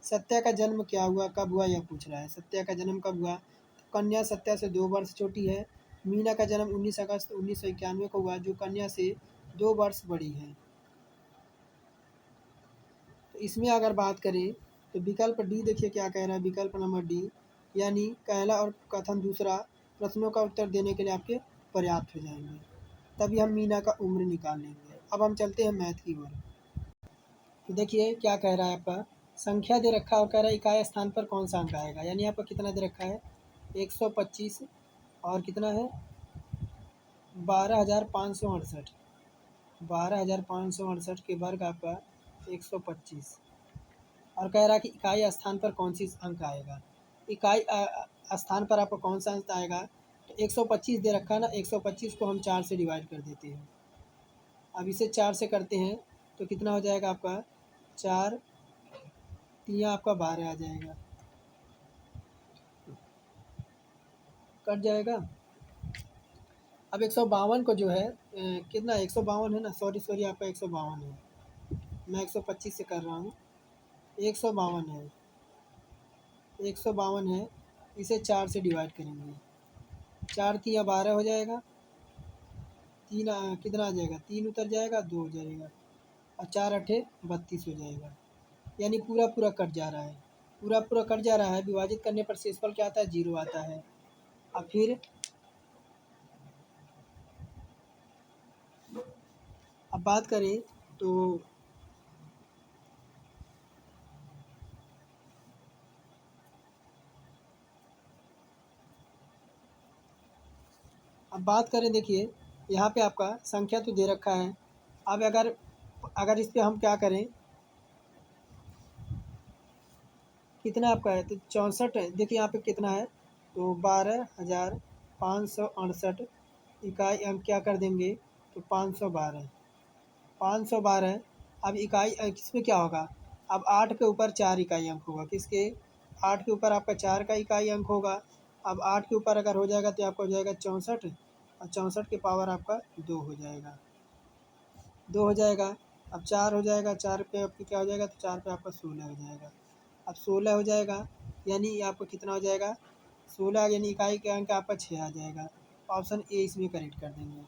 सत्या का जन्म क्या हुआ, कब हुआ, यह पूछ रहा है। सत्या का जन्म कब हुआ, तो कन्या सत्या से 2 वर्ष छोटी है। मीना का जन्म 19 अगस्त 1991 को हुआ, जो कन्या से 2 वर्ष बड़ी है। तो इसमें अगर बात करें तो विकल्प डी देखिए क्या कह रहा है, विकल्प नंबर डी, यानी पहला और कथन दूसरा प्रश्नों का उत्तर देने के लिए आपके पर्याप्त हो जाएंगे, तभी हम मीना का उम्र निकाल लेंगे। अब हम चलते हैं मैथ की ओर। तो देखिए क्या कह रहा है, आपका संख्या दे रखा है और कह रहा है इकाई स्थान पर कौन सा अंक आएगा। यानी आपको कितना दे रखा है, 125 और कितना है 12,568, 12,568 के वर्ग आपका 125, और कह रहा है कि इकाई स्थान पर कौन सी अंक आएगा। इकाई स्थान पर आपको कौन सा अंक आएगा, तो 125 दे रखा है ना, 125 को हम 4 से डिवाइड कर देते हैं। अब इसे 4 से करते हैं तो कितना हो जाएगा आपका, 4 3 आपका 12 आ जाएगा, कट जाएगा। अब 152 को जो है कितना 152 है ना, सॉरी आपका 152 है, मैं 125 से कर रहा हूँ, 152 है, 152 है। इसे 4 से डिवाइड करेंगे, 4 3 12 हो जाएगा, 3 कितना आ जाएगा, 3 उतर जाएगा, 2 हो जाएगा, और 4 8 32 हो जाएगा। यानी पूरा पूरा कट जा रहा है, पूरा पूरा कट जा रहा है। विभाजित करने पर शेषफल क्या आता है, 0 आता है। अब फिर अब बात करें तो देखिए यहाँ पे आपका संख्या तो दे रखा है। अब अगर अगर इस पे हम क्या करें, कितना आपका है, तो 64 है। देखिए यहाँ पे कितना है, तो 12,568 इकाई अंक क्या कर देंगे, तो 512, 512। अब इकाई किसमें क्या होगा, अब 8 के ऊपर 4 इकाई अंक होगा, किसके, 8 के ऊपर आपका 4 का इकाई अंक होगा। अब 8 के ऊपर अगर हो जाएगा तो आपका हो जाएगा 64, और 64 के पावर आपका 2 हो जाएगा, 2 हो जाएगा। अब 4 हो जाएगा, 4 पे आपकी क्या हो जाएगा, तो 4 पे आपका 16 हो जाएगा। अब 16 हो जाएगा, यानी आपको कितना हो जाएगा, 16, यानी इकाई के अंक आपका 6 आ जाएगा। ऑप्शन ए इसमें करेक्ट कर देंगे।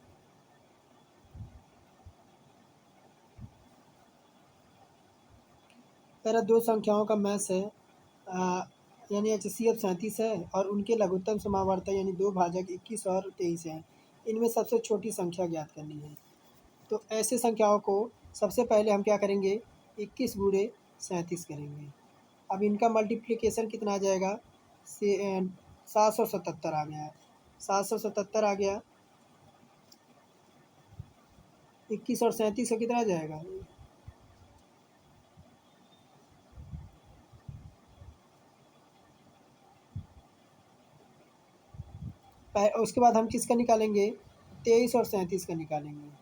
मेरा दो संख्याओं का मैथ है, यानी HCF 37 है और उनके लघुत्तम समावर्त यानी 2 भाजक 21 और 23 हैं। इनमें सबसे छोटी संख्या ज्ञात करनी है। तो ऐसे संख्याओं को सबसे पहले हम क्या करेंगे, 21 गुणे 37 करेंगे। अब इनका मल्टीप्लिकेशन कितना आ जाएगा, से 777 आ गया, 777 आ गया। 21 और 37 का कितना आ जाएगा, उसके बाद हम किसका निकालेंगे, 23 और 37 का निकालेंगे।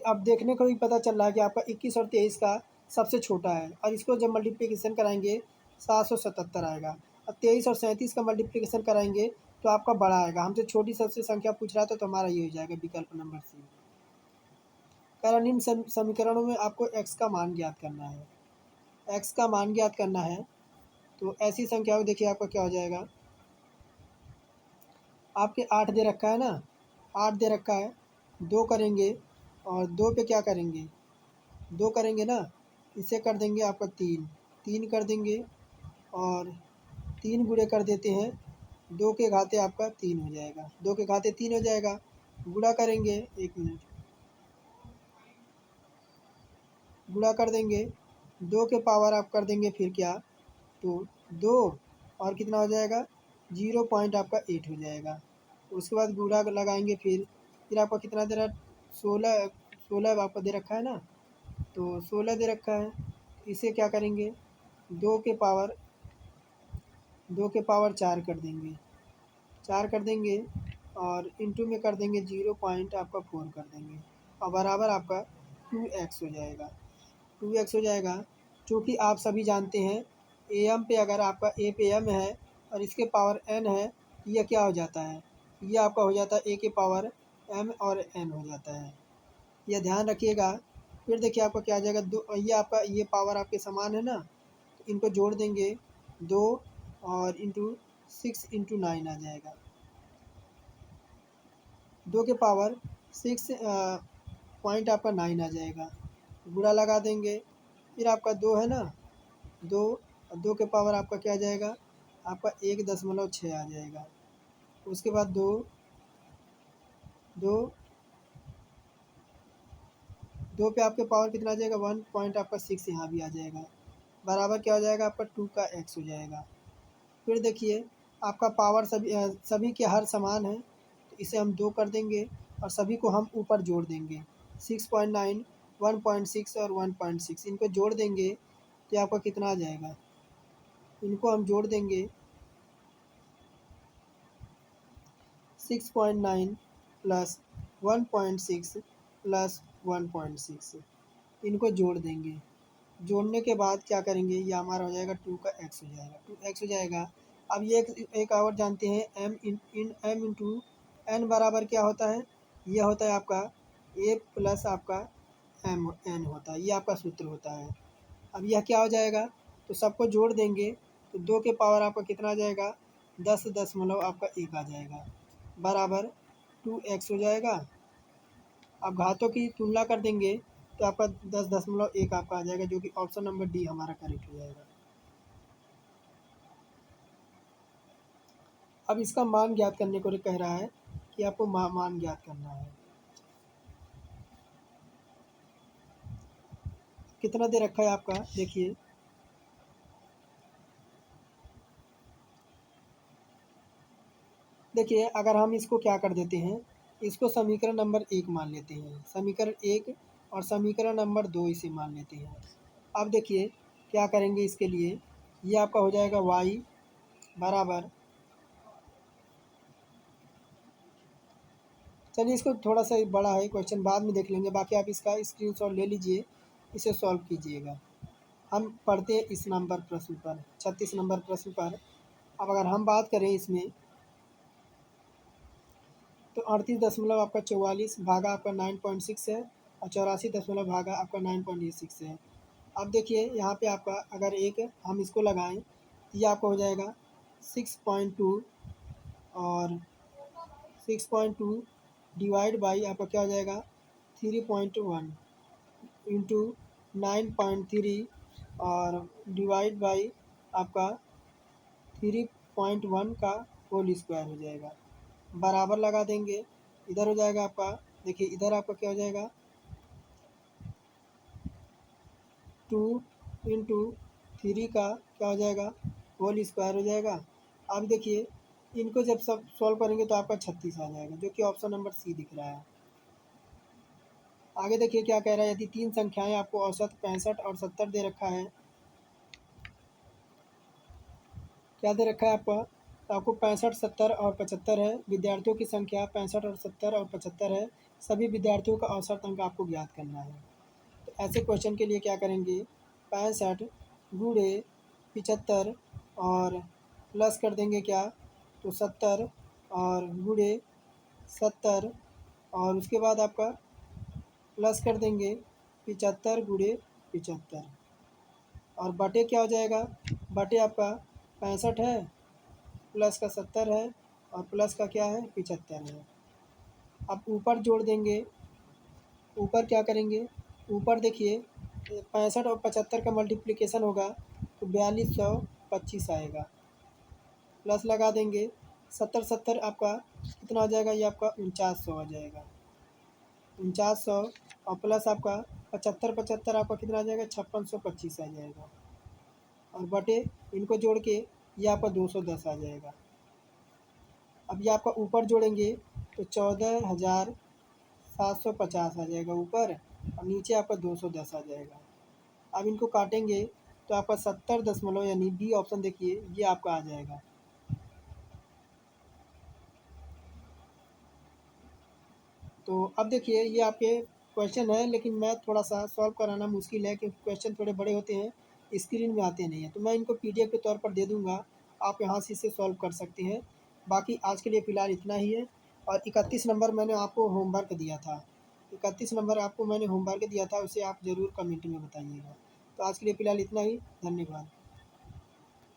अब देखने को भी पता चल रहा है कि आपका 21 और 23 का सबसे छोटा है, और इसको जब मल्टीप्लिकेशन कराएंगे 777 आएगा। अब 23 और 37 का मल्टीप्लिकेशन कराएंगे तो आपका बड़ा आएगा। हमसे छोटी सबसे संख्या पूछ रहा था, तो हमारा ये हो जाएगा विकल्प नंबर सी। कारण इन समीकरणों में आपको x का मान ज्ञात करना है, x का मान ज्ञात करना है। तो ऐसी संख्याओं देखिए आपका क्या हो जाएगा, आपके 8 दे रखा है ना, 8 दे रखा है, 2 करेंगे और 2 पे क्या करेंगे, 2 करेंगे ना, इसे कर देंगे आपका 3, 3 कर देंगे और 3 गुणे कर देते हैं, 2 के घाते आपका 3 हो जाएगा, 2 के घाते 3 हो जाएगा। गुणा करेंगे, 1 मिनट, गुणा कर देंगे, 2 के पावर आप कर देंगे फिर क्या, तो 2 और कितना हो जाएगा, 0 आपका 8 हो जाएगा। उसके बाद गुणा लगाएंगे, फिर आपका कितना दे रहा है, 16, 16 आपका दे रखा है ना, तो 16 दे रखा है। इसे क्या करेंगे, 2 के पावर 2 के पावर 4 कर देंगे, 4 कर देंगे और इंटू में कर देंगे 0 आपका 4 कर देंगे और बराबर आपका 2x हो जाएगा। 2x हो जाएगा। चूँकि आप सभी जानते हैं एम पे अगर आपका ए पे एम है और इसके पावर एन है, तो यह क्या हो जाता है, ये आपका हो जाता है ए के पावर एम और एन हो जाता है। यह ध्यान रखिएगा। फिर देखिए आपका क्या आ जाएगा, दो ये आपका ये पावर आपके समान है ना, तो इनको जोड़ देंगे 2 और इंटू 6 इंटू 9 आ जाएगा। 2 के पावर 6 पॉइंट आपका 9 आ जाएगा, गुणा लगा देंगे। फिर आपका 2 है ना, 2 और 2 के पावर आपका क्या आ जाएगा, आपका 1.6 आ जाएगा। उसके बाद 2 2 2 पे आपके पावर कितना आ जाएगा, 1 पॉइंट आपका 6 यहाँ भी आ जाएगा, बराबर क्या हो जाएगा आपका 2 का x हो जाएगा। फिर देखिए आपका पावर सभी के हर समान है, तो इसे हम 2 कर देंगे और सभी को हम ऊपर जोड़ देंगे। 6.9 1.6 और 1.6 इनको जोड़ देंगे तो आपका कितना आ जाएगा, इनको हम जोड़ देंगे 6.9 प्लस 1.6 प्लस 1.6 इनको जोड़ देंगे। जोड़ने के बाद क्या करेंगे, ये हमारा हो जाएगा 2 का x हो जाएगा, 2x हो जाएगा। अब ये एक और जानते हैं m इंटू एन बराबर क्या होता है, ये होता है आपका a प्लस आपका n होता है, ये आपका सूत्र होता है। अब यह क्या हो जाएगा, तो सबको जोड़ देंगे तो 2 के पावर आपका कितना आ जाएगा, 10 आपका 1 आ जाएगा, बराबर 2x हो जाएगा। अब घातों की तुलना कर देंगे तो आपका 10.1 आपका आ जाएगा, जो कि ऑप्शन नंबर डी हमारा करेक्ट हो जाएगा। अब इसका मान ज्ञात करने को कह रहा है कि आपको मान ज्ञात करना है। कितना दे रखा है आपका, देखिए देखिए अगर हम इसको क्या कर देते हैं, इसको समीकरण नंबर 1 मान लेते हैं, समीकरण 1 और समीकरण नंबर 2 इसे मान लेते हैं। अब देखिए क्या करेंगे इसके लिए, ये आपका हो जाएगा y बराबर, चलिए इसको थोड़ा सा बड़ा है क्वेश्चन बाद में देख लेंगे, बाकी आप इसका स्क्रीनशॉट ले लीजिए, इसे सॉल्व कीजिएगा। हम पढ़ते हैं इस नंबर प्रश्न पर, 36 नंबर प्रश्न पर। अब अगर हम बात करें इसमें, तो 38 आपका 44 भागा आपका 9.6 है और 84 भागा आपका 9.86 है। अब देखिए यहाँ पे आपका अगर एक हम इसको लगाएं तो ये आपका हो जाएगा 6.2 और 6.2 डिवाइड बाई आपका क्या हो जाएगा 3.1 इंटू 9.3 और डिवाइड बाई आपका 3.1 का होल स्क्वायर हो जाएगा, बराबर लगा देंगे। इधर हो जाएगा आपका, देखिए इधर आपका क्या हो जाएगा 2 इंटू 3 का क्या हो जाएगा होल स्क्वायर हो जाएगा। अब देखिए इनको जब सब सॉल्व करेंगे तो आपका 36 आ जाएगा, जो कि ऑप्शन नंबर सी दिख रहा है। आगे देखिए क्या कह रहा है, यदि तीन संख्याएं आपको औसत 65 और 70 दे रखा है, क्या दे रखा है आपका, तो आपको 65 70 और 75 है, विद्यार्थियों की संख्या 65 और 70 और 75 है, सभी विद्यार्थियों का औसत अंक आपको ज्ञात करना है। तो ऐसे क्वेश्चन के लिए क्या करेंगे, 65 गुणे 75 और प्लस कर देंगे क्या, तो 70 और गुणे 70 और उसके बाद आपका प्लस कर देंगे 75 गुणे 75 और बटे क्या हो जाएगा, बटे आपका 65 है प्लस का 70 है और प्लस का क्या है 75 है। अब ऊपर जोड़ देंगे, ऊपर क्या करेंगे, ऊपर देखिए 65 और 75 का मल्टीप्लिकेशन होगा तो 4225 आएगा, प्लस लगा देंगे 70 70 आपका कितना हो जाएगा, ये आपका 4900 आ जाएगा, 4900 और प्लस आपका 75 75 आपका कितना आ जाएगा 5625 आ जाएगा और बटे इनको जोड़ के ये आपका 210 आ जाएगा। अब ये आपका ऊपर जोड़ेंगे तो 14,750 आ जाएगा ऊपर और नीचे आपका 210 आ जाएगा। अब इनको काटेंगे तो आपका 70 यानी बी ऑप्शन देखिए ये आपका आ जाएगा। तो अब देखिए ये आपके क्वेश्चन है, लेकिन मैं थोड़ा सा सॉल्व कराना मुश्किल है क्योंकि क्वेश्चन थोड़े बड़े होते हैं, स्क्रीन में आते नहीं हैं। तो मैं इनको पीडीएफ के तौर पर दे दूंगा, आप यहाँ से इसे सॉल्व कर सकते हैं। बाकी आज के लिए फ़िलहाल इतना ही है। और 31 नंबर मैंने आपको होमवर्क दिया था, 31 नंबर आपको मैंने होमवर्क दिया था, उसे आप ज़रूर कमेंट में बताइएगा। तो आज के लिए फ़िलहाल इतना ही, धन्यवाद।